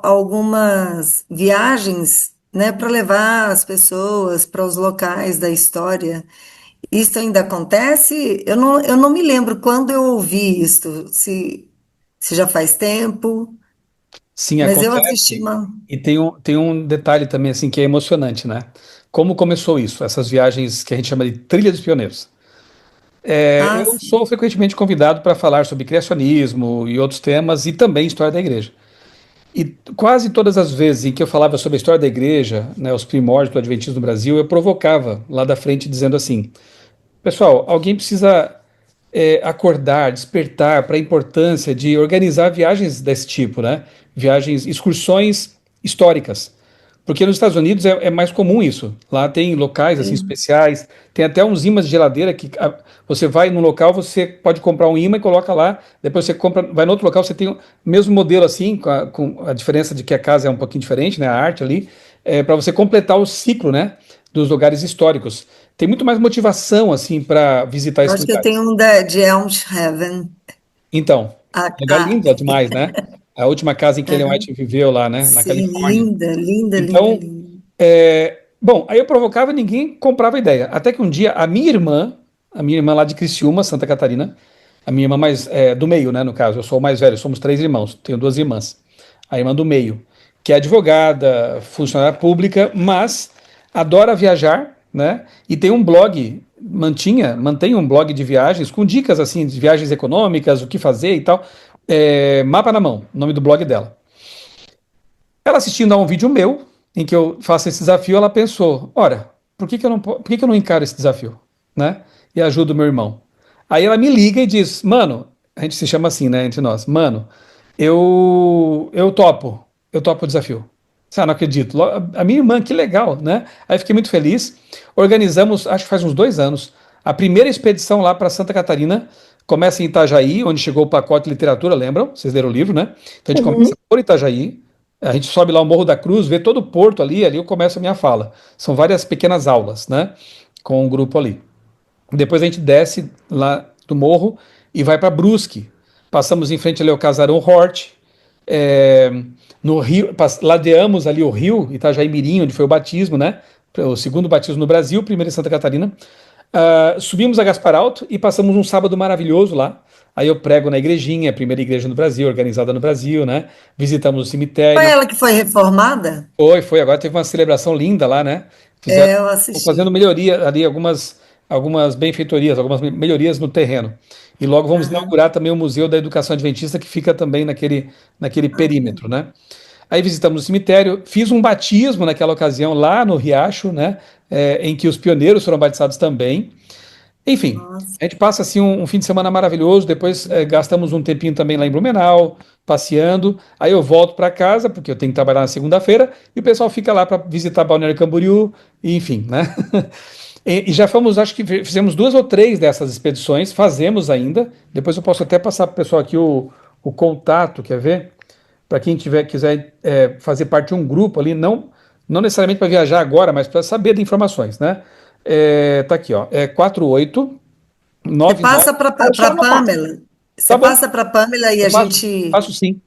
algumas viagens, né, para levar as pessoas para os locais da história. Isso ainda acontece? Eu não me lembro quando eu ouvi isso, se já faz tempo, sim, mas eu assisti acontece. uma. E tem um detalhe também assim que é emocionante, né? Como começou isso? Essas viagens que a gente chama de Trilha dos Pioneiros. Ah, Eu sim. sou frequentemente convidado para falar sobre criacionismo e outros temas e também história da igreja. E quase todas as vezes em que eu falava sobre a história da igreja, né, os primórdios do Adventismo no Brasil, eu provocava lá da frente dizendo assim: pessoal, alguém precisa acordar, despertar para a importância de organizar viagens desse tipo, né? Viagens, excursões históricas. Porque nos Estados Unidos é mais comum isso. Lá tem locais assim Sim. especiais, tem até uns ímãs de geladeira que você vai num local, você pode comprar um ímã e coloca lá, depois você compra, vai no outro local, você tem o mesmo modelo assim, com a diferença de que a casa é um pouquinho diferente, né? A arte ali, para você completar o ciclo, né? Dos lugares históricos. Tem muito mais motivação assim para visitar esses Acho que eu lugares. tenho um de Elm's Heaven. Então, Ah, lugar ah, lindo demais, né? A última casa em que Ellen White viveu lá, né? Na sim, Califórnia. linda, linda, linda, Então, linda. bom, aí eu provocava e ninguém comprava a ideia. Até que um dia a minha irmã lá de Criciúma, Santa Catarina, a minha irmã mais do meio, né? No caso, eu sou o mais velho, somos três irmãos, tenho duas irmãs. A irmã do meio, que é advogada, funcionária pública, mas adora viajar, né? E tem um blog, mantém um blog de viagens com dicas assim de viagens econômicas, o que fazer e tal. Mapa na Mão, o nome do blog dela. Ela assistindo a um vídeo meu, em que eu faço esse desafio, ela pensou: ora, por que que eu não encaro esse desafio? Né? E ajudo o meu irmão. Aí ela me liga e diz: mano, a gente se chama assim, né, entre nós, mano, eu topo o desafio. Ah, não acredito. A minha irmã, que legal, né? Aí fiquei muito feliz. Organizamos, acho que faz uns 2 anos, a primeira expedição lá para Santa Catarina. Começa em Itajaí, onde chegou o pacote de literatura, lembram? Vocês leram o livro, né? Então a gente começa Uhum. por Itajaí, a gente sobe lá o Morro da Cruz, vê todo o porto ali eu começo a minha fala. São várias pequenas aulas, né? Com o grupo ali. Depois a gente desce lá do morro e vai para Brusque. Passamos em frente ali ao Casarão Hort. é, no Rio, ladeamos ali o rio Itajaí Mirim, onde foi o batismo, né? O segundo batismo no Brasil, o primeiro em Santa Catarina. Subimos a Gaspar Alto e passamos um sábado maravilhoso lá. Aí eu prego na igrejinha, a primeira igreja no Brasil, organizada no Brasil, né? Visitamos o Foi cemitério. ela que foi reformada? Foi. Agora teve uma celebração linda lá, né? Fizeram, É, eu estão fazendo assisti. melhoria ali, algumas benfeitorias, algumas melhorias no terreno. E logo vamos Aham. inaugurar também o Museu da Educação Adventista, que fica também naquele perímetro, né? Aí visitamos o cemitério, fiz um batismo naquela ocasião lá no Riacho, né? Em que os pioneiros foram batizados também. Enfim, Nossa. a gente passa assim um fim de semana maravilhoso. Depois gastamos um tempinho também lá em Blumenau, passeando. Aí eu volto para casa, porque eu tenho que trabalhar na segunda-feira, e o pessoal fica lá para visitar Balneário Camboriú, e enfim, né? E já fomos, acho que fizemos 2 ou 3 dessas expedições, fazemos ainda. Depois eu posso até passar para o pessoal aqui o contato, quer ver? Para quem quiser fazer parte de um grupo ali, não necessariamente para viajar agora, mas para saber de informações, né? Tá aqui, ó. 48 Você 99. passa para Aí deixa eu anotar. Pamela. Você Tá bom, passa para Pamela e eu a passo, gente. passo sim.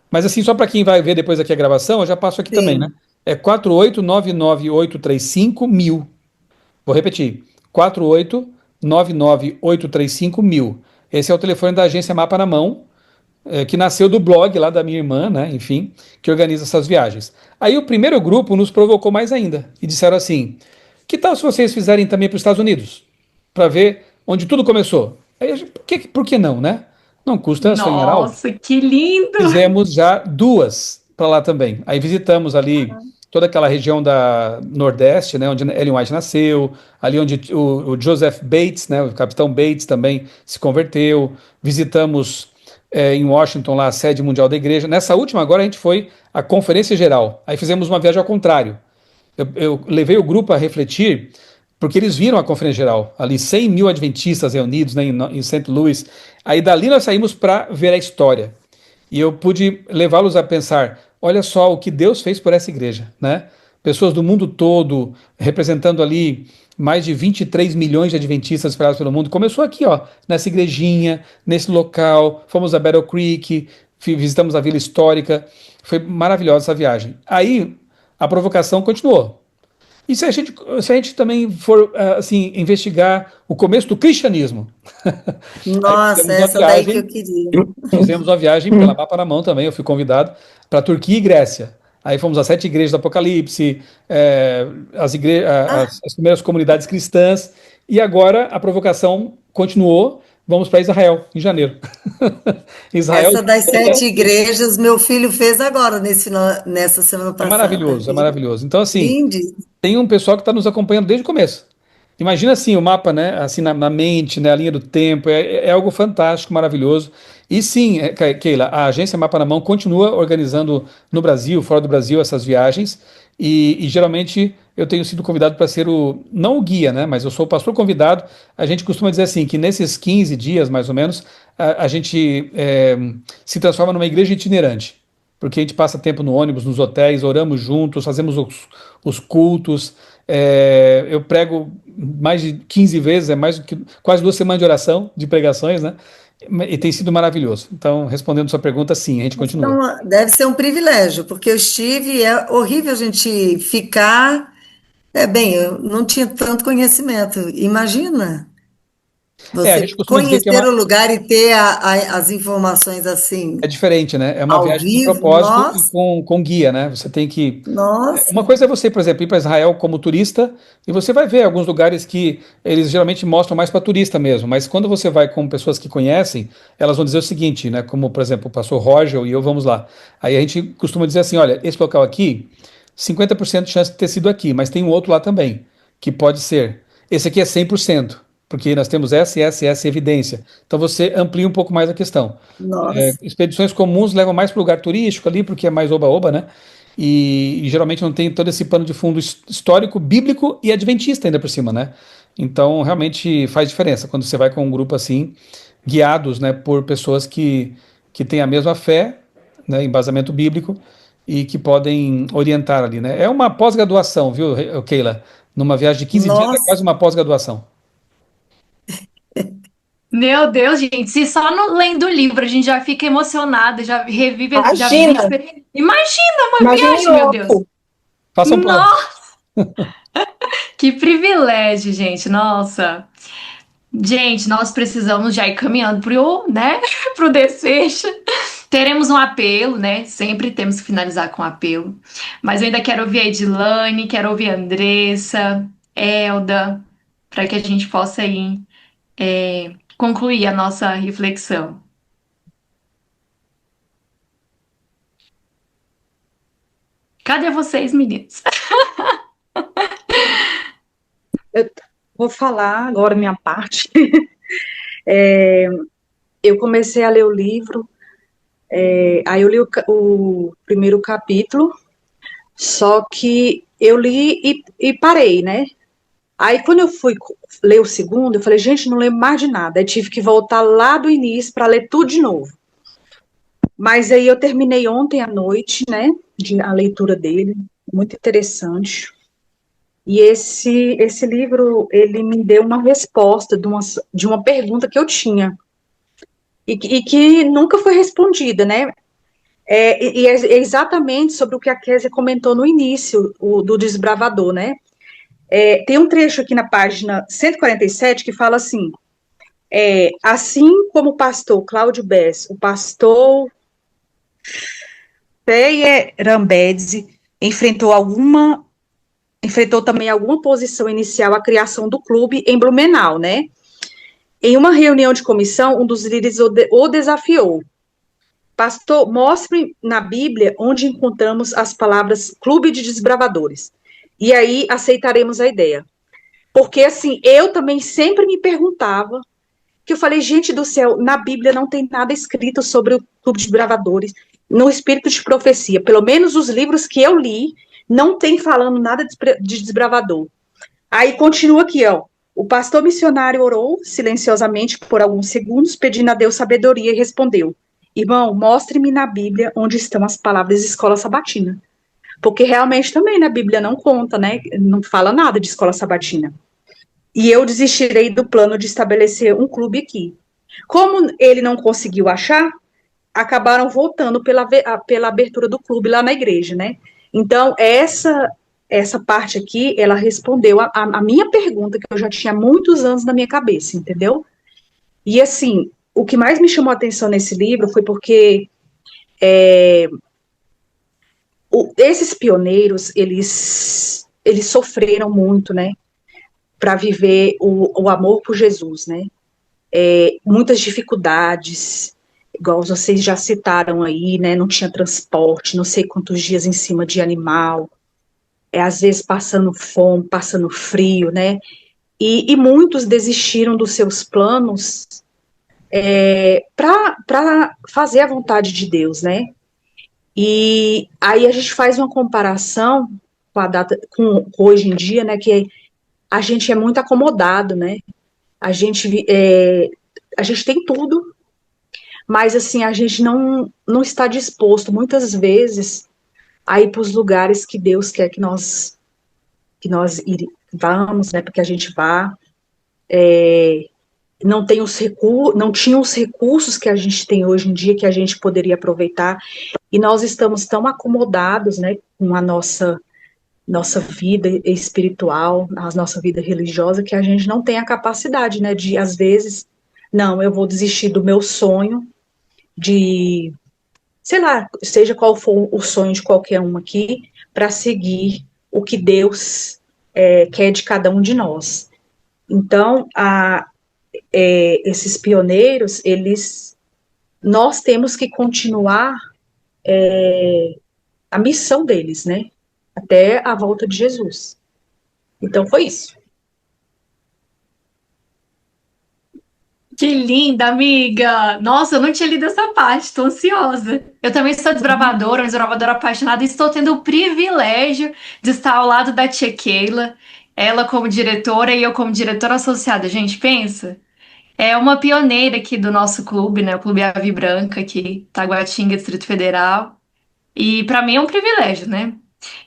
Mas assim, só para quem vai ver depois aqui a gravação, eu já passo aqui também, né? Sim. 48 99835 1000. Vou repetir. 48 99835 1000. Esse é o telefone da agência Mapa na Mão, que nasceu do blog lá da minha irmã, né? Enfim, que organiza essas viagens. Aí o primeiro grupo nos provocou mais ainda e disseram assim: que tal se vocês fizerem também para os Estados Unidos? Para ver onde tudo começou. Aí, por que não, né? Não custa sonhar alto. Nossa, que lindo! Fizemos já 2 para lá também. Aí visitamos ali toda aquela região da Nordeste, né, onde Ellen White nasceu, ali onde o Joseph Bates, né, o capitão Bates também se converteu. Visitamos em Washington lá a sede mundial da igreja. Nessa última agora a gente foi à Conferência Geral. Aí fizemos uma viagem ao contrário. Eu levei o grupo a refletir, porque eles viram a Conferência Geral, ali 100 mil adventistas reunidos, né, em St. Louis. Aí dali nós saímos para ver a história. E eu pude levá-los a pensar: olha só o que Deus fez por essa igreja, né? Pessoas do mundo todo, representando ali mais de 23 milhões de adventistas espalhados pelo mundo. Começou aqui, ó, nessa igrejinha, nesse local. Fomos a Battle Creek, visitamos a Vila Histórica. Foi maravilhosa essa viagem. Aí a provocação continuou. E se a gente também for assim investigar o começo do cristianismo? Aí Nossa, essa daí que eu queria. fizemos uma viagem pela Mapa na Mão também. Eu fui convidado para Turquia e Grécia. Aí fomos às 7 igrejas do Apocalipse, Ah, as primeiras comunidades cristãs. E agora a provocação continuou. Vamos para Israel, em janeiro. Israel essa das 7 igrejas, meu filho fez agora, nessa semana é passada. maravilhoso, é maravilhoso. Então, assim, Lindíssimo. tem um pessoal que está nos acompanhando desde o começo. Imagina assim o mapa, né? Assim na mente, né? A linha do tempo, é algo fantástico, maravilhoso. E sim, Keila, a agência Mapa na Mão continua organizando no Brasil, fora do Brasil, essas viagens. E geralmente eu tenho sido convidado para ser não o guia, né? Mas eu sou o pastor convidado. A gente costuma dizer assim que nesses 15 dias, mais ou menos, a gente se transforma numa igreja itinerante, porque a gente passa tempo no ônibus, nos hotéis, oramos juntos, fazemos os cultos. Eu prego mais de 15 vezes, é mais do que quase 2 semanas de oração, de pregações, né? E tem sido maravilhoso. Então, respondendo sua pergunta, sim, a gente continua. Então, deve ser um privilégio, porque eu estive e é horrível a gente ficar. Bem, eu não tinha tanto conhecimento. Imagina A você gente costuma dizer que conhecer o lugar e ter as informações é assim, diferente, né? É uma ao viagem com vivo. propósito e Nossa, com guia, né? Você tem que. Uma nossa. coisa é você, por exemplo, ir para Israel como turista e você vai ver alguns lugares que eles geralmente mostram mais para turista mesmo, mas quando você vai com pessoas que conhecem, elas vão dizer o seguinte, né? Como, por exemplo, o pastor Roger e eu vamos lá. Aí a gente costuma dizer assim: olha, esse local aqui, 50% de chance de ter sido aqui, mas tem um outro lá também, que pode ser. Esse aqui é 100%, porque nós temos essa evidência. Então você amplia um pouco mais a questão. Nossa. Expedições comuns levam mais para o lugar turístico ali, porque é mais oba-oba, né? E geralmente não tem todo esse pano de fundo histórico, bíblico e adventista ainda por cima, né? Então realmente faz diferença quando você vai com um grupo assim, guiados, né, por pessoas que têm a mesma fé, né, embasamento bíblico e que podem orientar ali, né? É uma pós-graduação, viu, Keila? Numa viagem de 15 dias é Nossa. quase uma pós-graduação. Meu Deus, gente, se só no, lendo o livro a gente já fica emocionada, já revive, já vive a Imagina, experiência. Imagina uma imagina em viagem, meu Deus! loco. Faça um plano. Nossa, que privilégio, gente! Nossa! Gente, nós precisamos já ir caminhando pro, né, pro desfecho. Teremos um apelo, né? Sempre temos que finalizar com um apelo. Mas eu ainda quero ouvir a Edilane, quero ouvir a Andressa, Elda, para que a gente possa ir concluir a nossa reflexão. Cadê vocês, meninos? Eu vou falar agora minha parte. Eu comecei a ler o livro, aí eu li o primeiro capítulo, só que eu li e parei, né? Aí quando eu fui ler o segundo, eu falei, gente, não lembro mais de nada. Aí tive que voltar lá do início para ler tudo de novo. Mas aí eu terminei ontem à noite, né? A leitura dele, muito interessante. E esse livro, ele me deu uma resposta de uma pergunta que eu tinha e que nunca foi respondida, né? É exatamente sobre o que a Kézia comentou no início, do desbravador, né? Tem um trecho aqui na página 147 que fala assim, assim como o pastor Cláudio Bess, o pastor Peyer Rambedzi enfrentou também alguma oposição inicial à criação do clube em Blumenau, né? Em uma reunião de comissão, um dos líderes o desafiou. Pastor, mostre na Bíblia onde encontramos as palavras clube de desbravadores. E aí aceitaremos a ideia. Porque, assim, eu também sempre me perguntava, que eu falei, gente do céu, na Bíblia não tem nada escrito sobre o clube de desbravadores, no espírito de profecia. Pelo menos os livros que eu li, não tem falando nada de desbravador. Aí continua aqui, ó. O pastor missionário orou silenciosamente por alguns segundos, pedindo a Deus sabedoria, e respondeu: irmão, mostre-me na Bíblia onde estão as palavras escola sabatina. Porque realmente também na Bíblia não conta, né? Não fala nada de escola sabatina. E eu desistirei do plano de estabelecer um clube aqui. Como ele não conseguiu achar, acabaram voltando pela abertura do clube lá na igreja, né? Então, essa parte aqui, ela respondeu a minha pergunta, que eu já tinha muitos anos na minha cabeça, entendeu? E, assim, o que mais me chamou a atenção nesse livro foi porque esses pioneiros, eles sofreram muito, né? Para viver o amor por Jesus, né? Muitas dificuldades, igual vocês já citaram aí, né? Não tinha transporte, não sei quantos dias em cima de animal, às vezes passando fome, passando frio, né? E muitos desistiram dos seus planos para fazer a vontade de Deus, né? E aí a gente faz uma comparação com a data, com hoje em dia, né? Que a gente é muito acomodado, né? A gente tem tudo, mas assim, a gente não está disposto, muitas vezes, a ir para os lugares que Deus quer que nós vamos, né, para que a gente vá. Não tinha os recursos que a gente tem hoje em dia, que a gente poderia aproveitar, e nós estamos tão acomodados, né, com a nossa vida espiritual, a nossa vida religiosa, que a gente não tem a capacidade, né, de, às vezes, não, eu vou desistir do meu sonho de, sei lá, seja qual for o sonho de qualquer um aqui, para seguir o que Deus quer de cada um de nós. Então, esses pioneiros, nós temos que continuar a missão deles, né, até a volta de Jesus. Então, foi isso. Que linda, amiga! Nossa, eu não tinha lido essa parte, tô ansiosa. Eu também sou desbravadora, uma desbravadora apaixonada, e estou tendo o privilégio de estar ao lado da tia Keila, ela como diretora e eu como diretora associada. Gente, pensa, é uma pioneira aqui do nosso clube, né? O Clube Ave Branca, aqui, Taguatinga, Distrito Federal. E pra mim é um privilégio, né?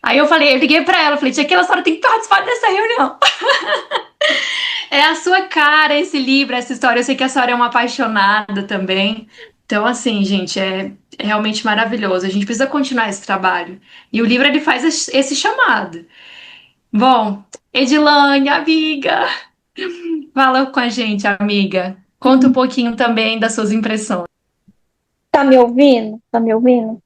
Aí eu liguei pra ela, falei, tia Keila, a senhora tem que participar dessa reunião. É a sua cara esse livro, essa história. Eu sei que a senhora é uma apaixonada também. Então, assim, gente, é realmente maravilhoso. A gente precisa continuar esse trabalho. E o livro, ele faz esse chamado. Bom, Edilane, amiga, fala com a gente, amiga. Conta um pouquinho também das suas impressões. Tá me ouvindo? Tá me ouvindo?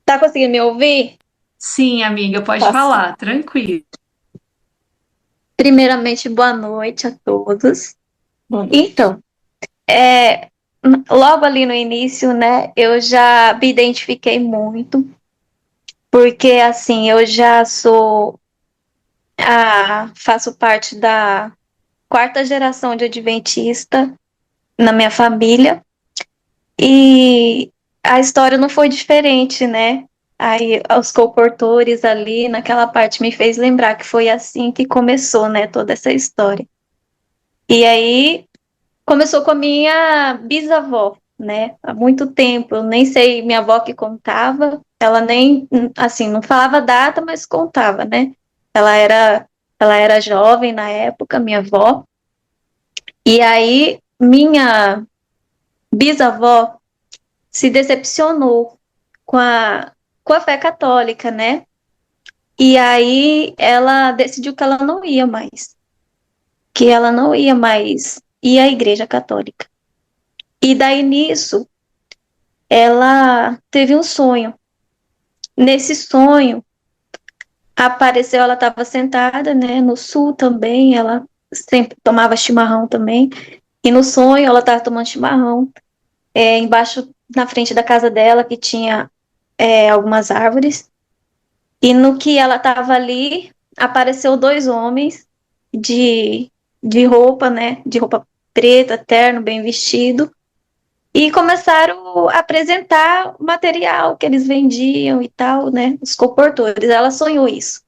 Tá conseguindo me ouvir? Sim, amiga, pode Tá. falar, tranquilo. Primeiramente, boa noite a todos. Então, é, logo ali no início, né, eu já me identifiquei muito, porque assim, eu já faço parte da quarta geração de adventista na minha família, e a história não foi diferente, né? Aí os comportores ali naquela parte me fez lembrar que foi assim que começou, né, toda essa história. E aí começou com a minha bisavó, né? Há muito tempo, eu nem sei, minha avó que contava, ela nem, assim, não falava data, mas contava, né? Ela era, ela era jovem na época, minha avó, e aí minha bisavó se decepcionou com com a fé católica, né? E aí ela decidiu que ela não ia mais, que ela não ia mais ir à igreja católica. E daí nisso, ela teve um sonho. Nesse sonho, apareceu, ela estava sentada, né, no sul também, ela sempre tomava chimarrão também, e no sonho ela estava tomando chimarrão, embaixo, na frente da casa dela, que tinha algumas árvores, e no que ela estava ali, apareceu dois homens de, de roupa, né, de roupa preta, terno, bem vestido, e começaram a apresentar o material que eles vendiam e tal, né? Os comportores. Ela sonhou isso.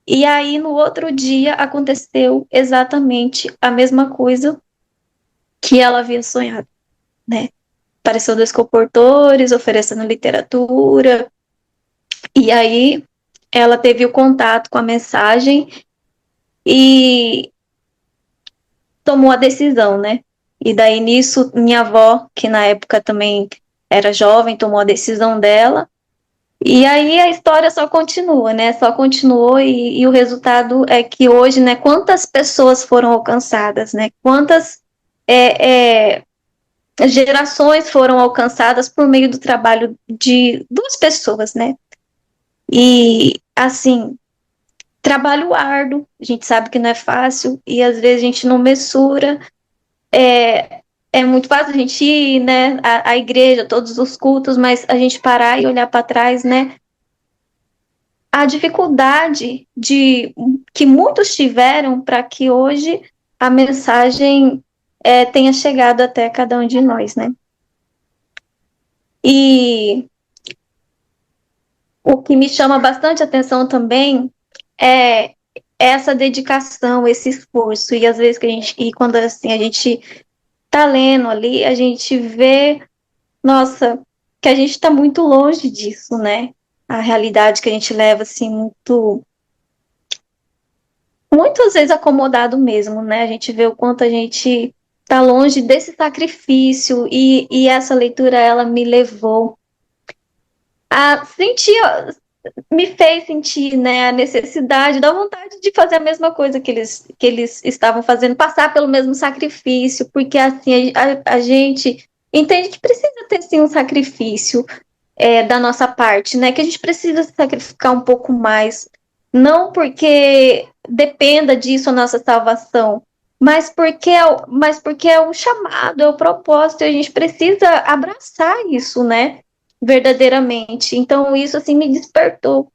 E aí, no outro dia, aconteceu exatamente a mesma coisa que ela havia sonhado, né? Apareceu dois comportores oferecendo literatura. E aí, ela teve o contato com a mensagem e tomou a decisão, né? E daí nisso, minha avó, que na época também era jovem, tomou a decisão dela. E aí a história só continua, né? Só continuou e o resultado é que hoje, né? Quantas pessoas foram alcançadas, né? Quantas é, é, gerações foram alcançadas por meio do trabalho de duas pessoas, né? E assim, trabalho árduo, a gente sabe que não é fácil e às vezes a gente não mensura. É muito fácil a gente ir, né, à igreja, todos os cultos, mas a gente parar e olhar para trás, né, a dificuldade que muitos tiveram para que hoje a mensagem tenha chegado até cada um de nós, né? E o que me chama bastante atenção também é essa dedicação, esse esforço, e às vezes e quando assim a gente tá lendo ali, a gente vê, nossa, que a gente está muito longe disso, né? A realidade que a gente leva, assim, muitas vezes acomodado mesmo, né? A gente vê o quanto a gente está longe desse sacrifício e essa leitura, ela me levou a sentir, me fez sentir, né, a necessidade, da vontade de fazer a mesma coisa que eles estavam fazendo, passar pelo mesmo sacrifício, porque assim, a gente entende que precisa ter sim um sacrifício da nossa parte, né? Que a gente precisa se sacrificar um pouco mais, não porque dependa disso a nossa salvação, mas porque é o chamado, é o propósito, e a gente precisa abraçar isso, né? Verdadeiramente. Então, isso assim me despertou,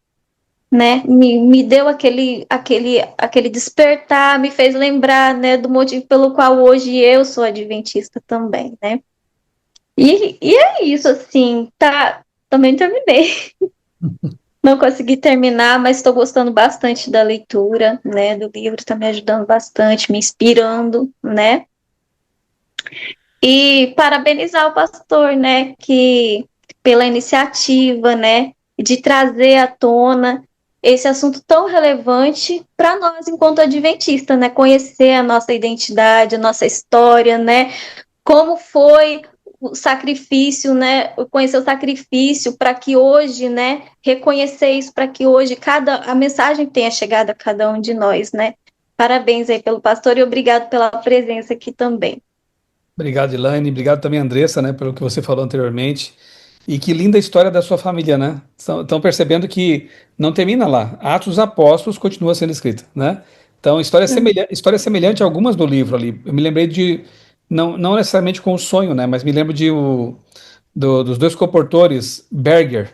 né? Me deu aquele despertar, me fez lembrar, né, do motivo pelo qual hoje eu sou adventista também, né? E é isso, assim, tá? Também terminei. Não consegui terminar, mas estou gostando bastante da leitura, né? Do livro, está me ajudando bastante, me inspirando, né? E parabenizar o pastor, né? Que pela iniciativa, né? De trazer à tona esse assunto tão relevante para nós enquanto adventista, né? Conhecer a nossa identidade, a nossa história, né? Como foi o sacrifício, né? Conhecer o sacrifício para que hoje, né? Reconhecer isso para que hoje a mensagem tenha chegado a cada um de nós, né? Parabéns aí pelo pastor e obrigado pela presença aqui também. Obrigado, Elaine. Obrigado também, Andressa, né, pelo que você falou anteriormente. E que linda história da sua família, né? Estão percebendo que não termina lá. Atos dos Apóstolos continua sendo escrito, né? Então, história semelhante a algumas do livro ali. Eu me lembrei de, não necessariamente com o sonho, né? Mas me lembro dos dois comportores Berger,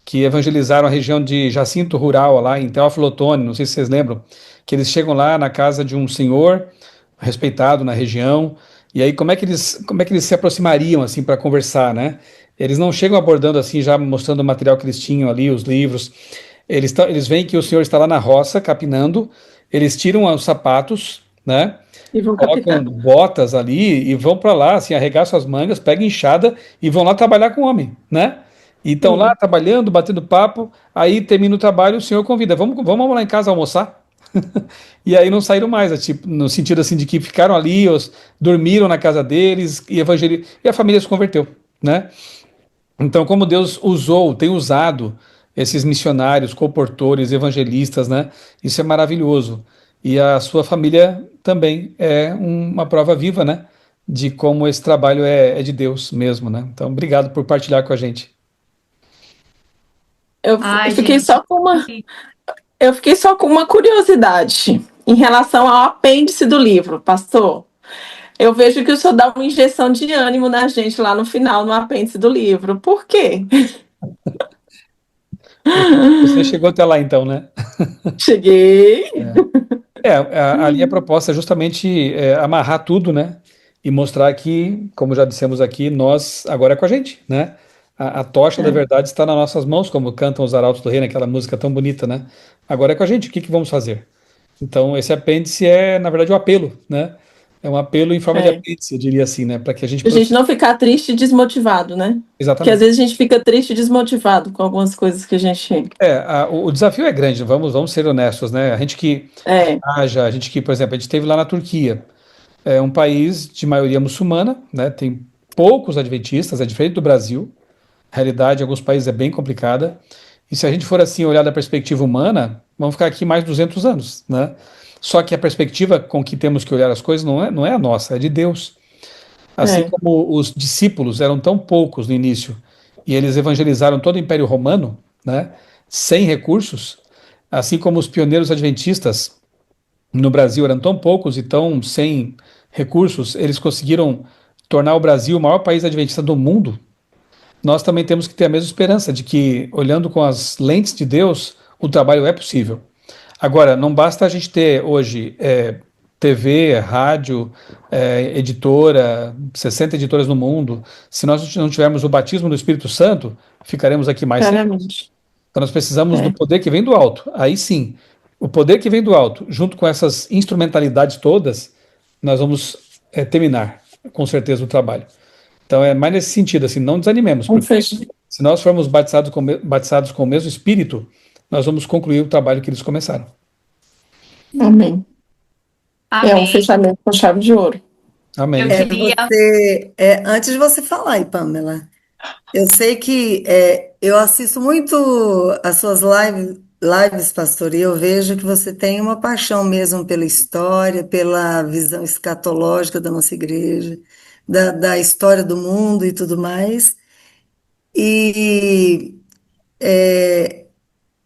que evangelizaram a região de Jacinto Rural, lá em Teófilo Otoni, não sei se vocês lembram, que eles chegam lá na casa de um senhor respeitado na região, e aí como é que eles se aproximariam, assim, para conversar, né? Eles não chegam abordando, assim, já mostrando o material que eles tinham ali, os livros. Eles veem que o senhor está lá na roça, capinando, eles tiram os sapatos, né? E vão Colocam capinar. botas ali e vão para lá, assim, arregaçam as mangas, pegam enxada e vão lá trabalhar com o homem, né? E estão lá trabalhando, batendo papo, aí termina o trabalho, o senhor convida, vamos lá em casa almoçar? E aí não saíram mais, tipo, no sentido assim de que ficaram ali, dormiram na casa deles e a família se converteu, né? Então, como Deus tem usado esses missionários, comportores, evangelistas, né? Isso é maravilhoso. E a sua família também é uma prova viva, né? De como esse trabalho é de Deus mesmo, né? Então, obrigado por partilhar com a gente. Eu Ai, fiquei gente. eu fiquei só com uma curiosidade em relação ao apêndice do livro, pastor. Eu vejo que o senhor dá uma injeção de ânimo na gente lá no final, no apêndice do livro. Por quê? Você chegou até lá então, né? Cheguei. Ali a proposta é justamente amarrar tudo, né? E mostrar que, como já dissemos aqui, nós agora é com a gente, né? A tocha da verdade está nas nossas mãos, como cantam os Arautos do Rei, naquela música tão bonita, né? Agora é com a gente, o que vamos fazer? Então, esse apêndice é, na verdade, um apelo, né? É um apelo em forma de É. apêndice, eu diria assim, né? Para que a gente A gente não ficar triste e desmotivado, né? Porque às Exatamente. vezes a gente fica triste e desmotivado com algumas coisas que a gente. O desafio é grande, vamos ser honestos, né? A gente que É, viaja, a gente que, por exemplo, a gente esteve lá na Turquia. É um país de maioria muçulmana, né? Tem poucos adventistas, é diferente do Brasil. A realidade em alguns países é bem complicada. E se a gente for assim olhar da perspectiva humana, vamos ficar aqui mais 200 anos, né? Só que a perspectiva com que temos que olhar as coisas não é a nossa, é de Deus. Assim é. como os discípulos eram tão poucos no início e eles evangelizaram todo o Império Romano, né? Sem recursos, assim como os pioneiros adventistas no Brasil eram tão poucos e tão sem recursos, eles conseguiram tornar o Brasil o maior país adventista do mundo. Nós também temos que ter a mesma esperança de que, olhando com as lentes de Deus, o trabalho é possível. Agora, não basta a gente ter hoje TV, rádio, editora, 60 editoras no mundo. Se nós não tivermos o batismo do Espírito Santo, ficaremos aqui mais tempo. Claramente. Então nós precisamos do É. poder que vem do alto. Aí sim, o poder que vem do alto, junto com essas instrumentalidades todas, nós vamos terminar, com certeza, o trabalho. Então é mais nesse sentido, assim, não desanimemos, Vamos porque fechar. se nós formos batizados com o mesmo Espírito, nós vamos concluir o trabalho que eles começaram. Amém. É um Amém. fechamento com chave de ouro. Amém. Eu queria. Antes de você falar aí, Pamela, eu sei que eu assisto muito as suas lives, pastor, e eu vejo que você tem uma paixão mesmo pela história, pela visão escatológica da nossa igreja, da história do mundo e tudo mais. E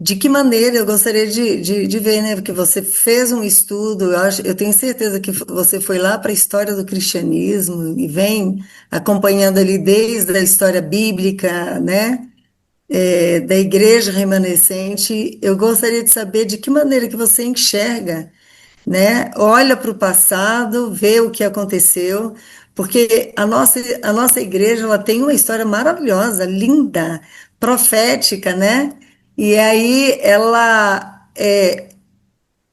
de que maneira eu gostaria de ver, né? Porque você fez um estudo, eu tenho certeza que você foi lá para a história do cristianismo e vem acompanhando ali desde a história bíblica, né? Da igreja remanescente. Eu gostaria de saber de que maneira que você enxerga, né? Olha para o passado, vê o que aconteceu, porque a nossa igreja ela tem uma história maravilhosa, linda, profética, né? E aí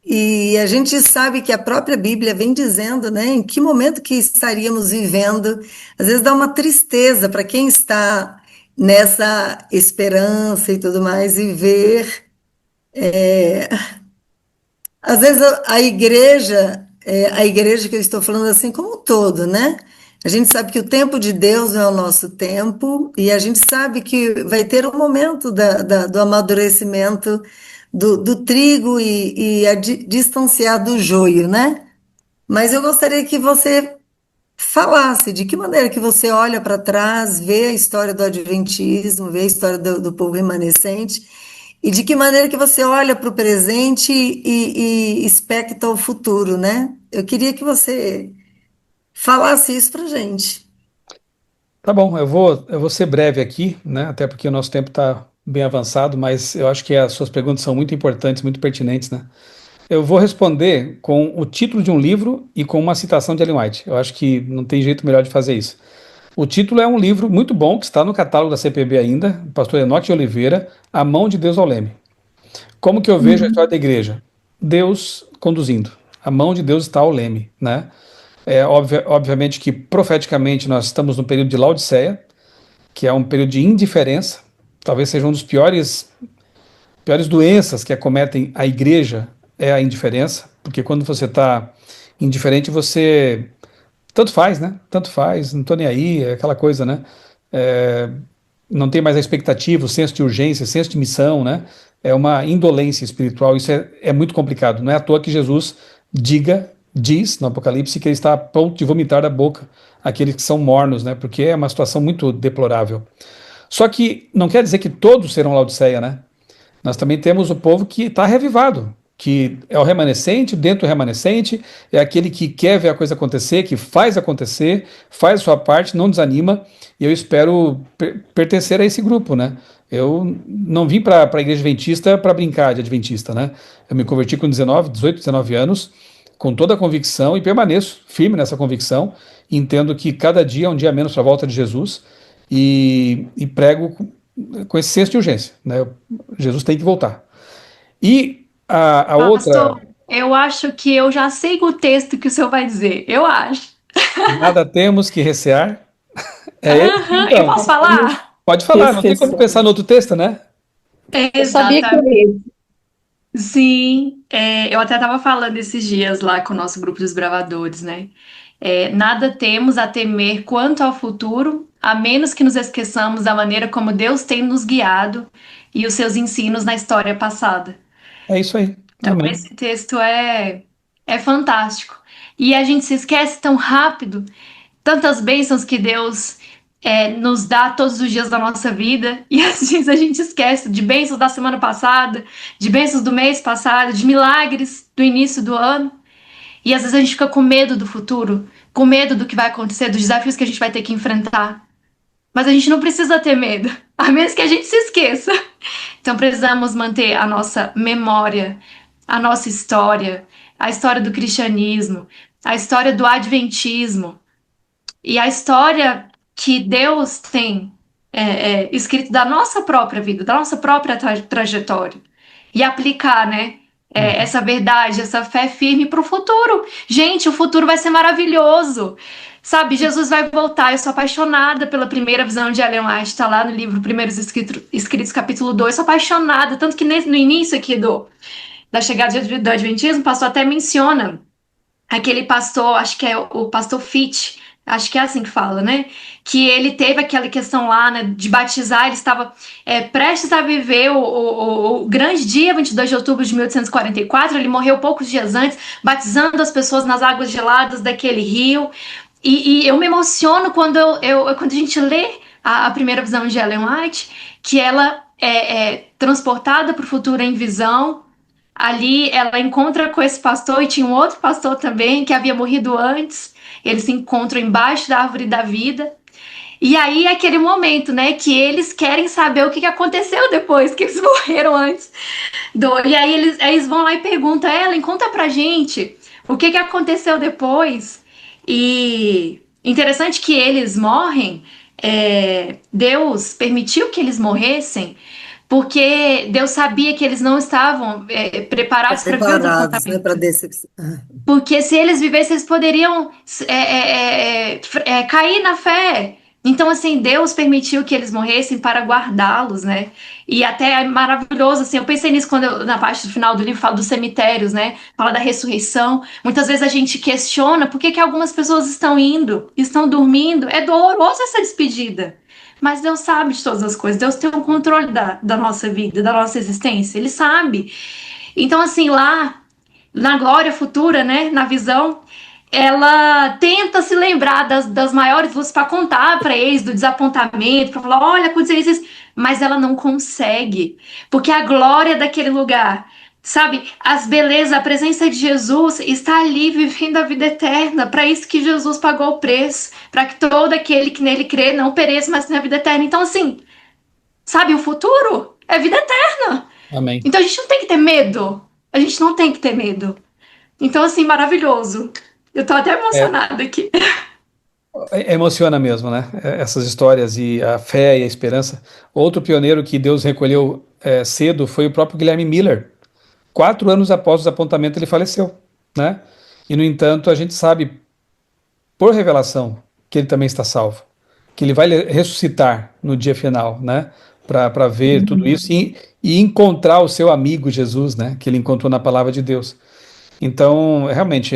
e a gente sabe que a própria Bíblia vem dizendo, né, em que momento que estaríamos vivendo. Às vezes dá uma tristeza para quem está nessa esperança e tudo mais e ver às vezes a igreja que eu estou falando assim como um todo, né? A gente sabe que o tempo de Deus não é o nosso tempo, e a gente sabe que vai ter um momento do amadurecimento do trigo e distanciar do joio, né? Mas eu gostaria que você falasse de que maneira que você olha para trás, vê a história do Adventismo, vê a história do povo remanescente, E de que maneira que você olha para o presente e expecta o futuro, né? Eu queria que você falasse isso para gente. Tá bom, eu vou ser breve aqui, né? Até porque o nosso tempo está bem avançado, mas eu acho que as suas perguntas são muito importantes, muito pertinentes, né? Eu vou responder com o título de um livro e com uma citação de Ellen White. Eu acho que não tem jeito melhor de fazer isso. O título é um livro muito bom, que está no catálogo da CPB ainda, do pastor Enoque de Oliveira, A Mão de Deus ao Leme. Como que eu vejo a história da igreja? Deus conduzindo. A mão de Deus está ao leme, né? Obviamente que profeticamente nós estamos no período de Laodiceia, que é um período de indiferença, talvez seja um dos piores doenças que acometem a igreja é a indiferença, porque quando você está indiferente, você tanto faz, né? Tanto faz, não estou nem aí, é aquela coisa, né? É, não tem mais a expectativa, o senso de urgência, o senso de missão, né? É uma indolência espiritual, isso é muito complicado. Não é à toa que Jesus diz no Apocalipse que ele está a ponto de vomitar da boca aqueles que são mornos, né? Porque é uma situação muito deplorável. Só que não quer dizer que todos serão Laodiceia, né? Nós também temos o povo que está revivado, que é o remanescente, dentro do remanescente, é aquele que quer ver a coisa acontecer, que faz acontecer, faz a sua parte, não desanima, e eu espero pertencer a esse grupo, né? Eu não vim para a igreja adventista para brincar de adventista, né? Eu me converti com 18, 19 anos, com toda a convicção, e permaneço firme nessa convicção, entendo que cada dia é um dia menos para a volta de Jesus, e prego com esse senso de urgência, né? Jesus tem que voltar. E a outra, Pastor, eu acho que eu já sei o texto que o senhor vai dizer. Eu acho. nada temos que recear, é esse Aham, eu então. posso falar? Pode Que falar, não tem como pensar no outro texto, né? Eu sabia que Exatamente. era ele. Sim, eu até estava falando esses dias lá com o nosso grupo dos bravadores, né? Nada temos a temer quanto ao futuro, a menos que nos esqueçamos da maneira como Deus tem nos guiado e os seus ensinos na história passada. É isso aí. Então, Amém. esse texto é fantástico. E a gente se esquece tão rápido, tantas bênçãos que Deus nos dá todos os dias da nossa vida, e às vezes a gente esquece de bênçãos da semana passada, de bênçãos do mês passado, de milagres do início do ano, e às vezes a gente fica com medo do futuro, com medo do que vai acontecer, dos desafios que a gente vai ter que enfrentar. Mas a gente não precisa ter medo, a menos que a gente se esqueça. Então precisamos manter a nossa memória, a nossa história, a história do cristianismo, a história do adventismo e a história que Deus tem escrito da nossa própria vida, da nossa própria trajetória e aplicar, né? Essa verdade, essa fé firme para o futuro. Gente, o futuro vai ser maravilhoso. Sabe, Jesus vai voltar. Eu sou apaixonada pela primeira visão de Ellen White, está lá no livro Primeiros Escritos, capítulo 2. Sou apaixonada, tanto que no início aqui da chegada do Adventismo, o pastor até menciona aquele pastor, acho que é o pastor Fitch, acho que é assim que fala, né? Que ele teve aquela questão lá, né, de batizar, ele estava prestes a viver o grande dia, 22 de outubro de 1844, ele morreu poucos dias antes, batizando as pessoas nas águas geladas daquele rio, e eu me emociono quando quando a gente lê a primeira visão de Ellen White, que ela é transportada para o futuro em visão. Ali ela encontra com esse pastor e tinha um outro pastor também que havia morrido antes. Eles se encontram embaixo da árvore da vida. E aí é aquele momento, né, que eles querem saber o que aconteceu depois, que eles morreram antes. E aí eles vão lá e perguntam, Ellen, conta pra gente o que aconteceu depois. E interessante que eles morrem, Deus permitiu que eles morressem, porque Deus sabia que eles não estavam preparados para ver o Preparados, né, desapontamento. para decepção. Porque se eles vivessem, eles poderiam cair na fé. Então, assim, Deus permitiu que eles morressem para guardá-los, né? E até é maravilhoso, assim, eu pensei nisso quando na parte do final do livro fala dos cemitérios, né? Fala da ressurreição. Muitas vezes a gente questiona por que algumas pessoas estão indo, estão dormindo. É doloroso essa despedida. Mas Deus sabe de todas as coisas. Deus tem o controle da nossa vida, da nossa existência. Ele sabe. Então, assim, lá na glória futura, né, na visão, ela tenta se lembrar das maiores luzes para contar para eles do desapontamento, para falar, olha, aconteceu isso, mas ela não consegue, porque a glória daquele lugar, sabe, as belezas, a presença de Jesus está ali vivendo a vida eterna. Para isso que Jesus pagou o preço, para que todo aquele que nele crê não pereça, mas tenha vida eterna. Então, assim, sabe, o futuro é vida eterna. Amém. Então a gente não tem que ter medo. A gente não tem que ter medo. Então, assim, maravilhoso. Eu tô até emocionada aqui. Emociona mesmo, né? Essas histórias e a fé e a esperança. Outro pioneiro que Deus recolheu cedo foi o próprio Guilherme Miller. 4 anos após os apontamentos ele faleceu, né? E no entanto a gente sabe por revelação que ele também está salvo, que ele vai ressuscitar no dia final, né? Para ver tudo isso e encontrar o seu amigo Jesus, né? Que ele encontrou na palavra de Deus. Então, realmente,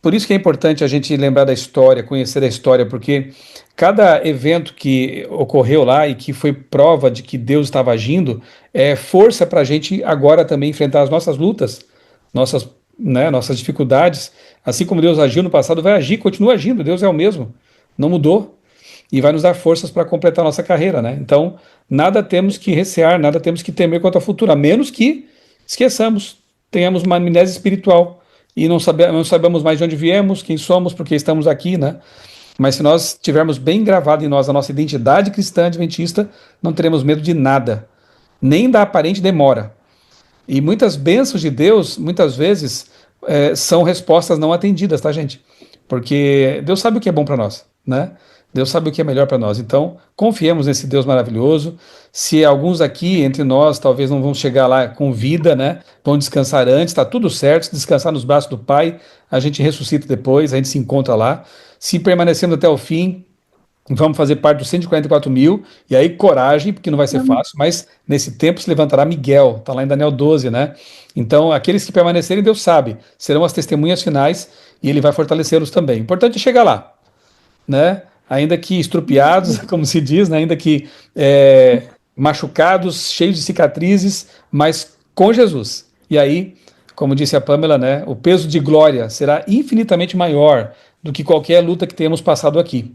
por isso que é importante a gente lembrar da história, conhecer a história, porque cada evento que ocorreu lá e que foi prova de que Deus estava agindo, é força para a gente agora também enfrentar as nossas lutas, nossas, né, nossas dificuldades. Assim como Deus agiu no passado, vai agir, continua agindo, Deus é o mesmo, não mudou, e vai nos dar forças para completar a nossa carreira, né? Então, nada temos que recear, nada temos que temer quanto ao futuro, a menos que esqueçamos, tenhamos uma amnésia espiritual e não sabemos mais de onde viemos, quem somos, porque estamos aqui, né? Mas se nós tivermos bem gravado em nós a nossa identidade cristã adventista, não teremos medo de nada, nem da aparente demora. E muitas bênçãos de Deus, muitas vezes, são respostas não atendidas, tá, gente? Porque Deus sabe o que é bom para nós, né? Deus sabe o que é melhor para nós. Então, confiemos nesse Deus maravilhoso. Se alguns aqui entre nós talvez não vão chegar lá com vida, né? Vão descansar antes, está tudo certo. Se descansar nos braços do Pai, a gente ressuscita depois, a gente se encontra lá. Se permanecemos até o fim, vamos fazer parte dos 144 mil, e aí coragem, porque não vai ser fácil, mas nesse tempo se levantará Miguel, está lá em Daniel 12, né? Então, aqueles que permanecerem, Deus sabe, serão as testemunhas finais, e ele vai fortalecê-los também. Importante é chegar lá, né? Ainda que estrupiados, como se diz, né? Ainda que machucados, cheios de cicatrizes, mas com Jesus. E aí, como disse a Pamela, né? O peso de glória será infinitamente maior do que qualquer luta que tenhamos passado aqui.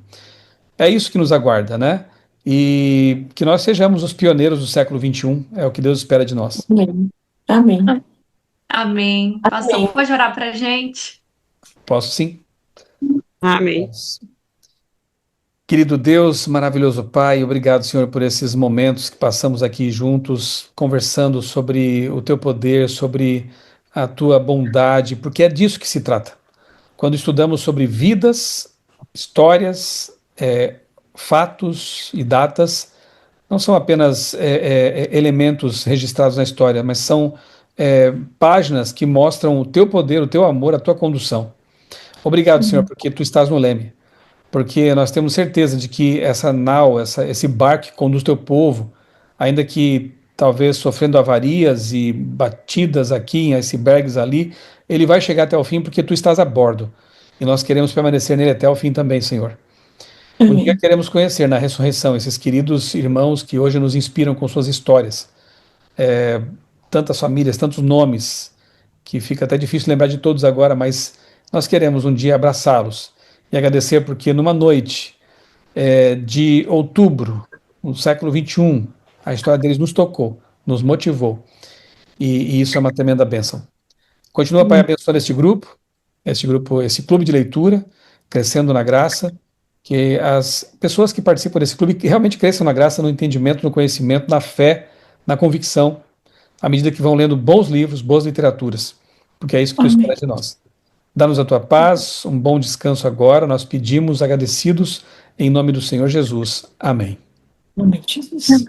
É isso que nos aguarda, né? E que nós sejamos os pioneiros do século XXI, é o que Deus espera de nós. Amém. Amém. Amém. Pastor, pode orar pra gente? Posso sim? Amém. Querido Deus, maravilhoso Pai, obrigado, Senhor, por esses momentos que passamos aqui juntos, conversando sobre o Teu poder, sobre a Tua bondade, porque é disso que se trata. Quando estudamos sobre vidas, histórias, fatos e datas, não são apenas elementos registrados na história, mas são páginas que mostram o Teu poder, o Teu amor, a Tua condução. Obrigado, Senhor, porque Tu estás no leme. Porque nós temos certeza de que essa nau, esse barco que conduz teu povo, ainda que talvez sofrendo avarias e batidas aqui em icebergs ali, ele vai chegar até o fim porque tu estás a bordo. E nós queremos permanecer nele até o fim também, Senhor. Um dia queremos conhecer na ressurreição esses queridos irmãos que hoje nos inspiram com suas histórias. Tantas famílias, tantos nomes, que fica até difícil lembrar de todos agora, mas nós queremos um dia abraçá-los e agradecer porque numa noite de outubro, no século XXI, a história deles nos tocou, nos motivou, e isso é uma tremenda bênção. Continua, Pai, abençoando este grupo, esse clube de leitura, crescendo na graça, que as pessoas que participam desse clube realmente cresçam na graça, no entendimento, no conhecimento, na fé, na convicção, à medida que vão lendo bons livros, boas literaturas, porque é isso que tu espera de nós. Dá-nos a tua paz, um bom descanso agora, nós pedimos agradecidos em nome do Senhor Jesus. Amém. Amém, Jesus.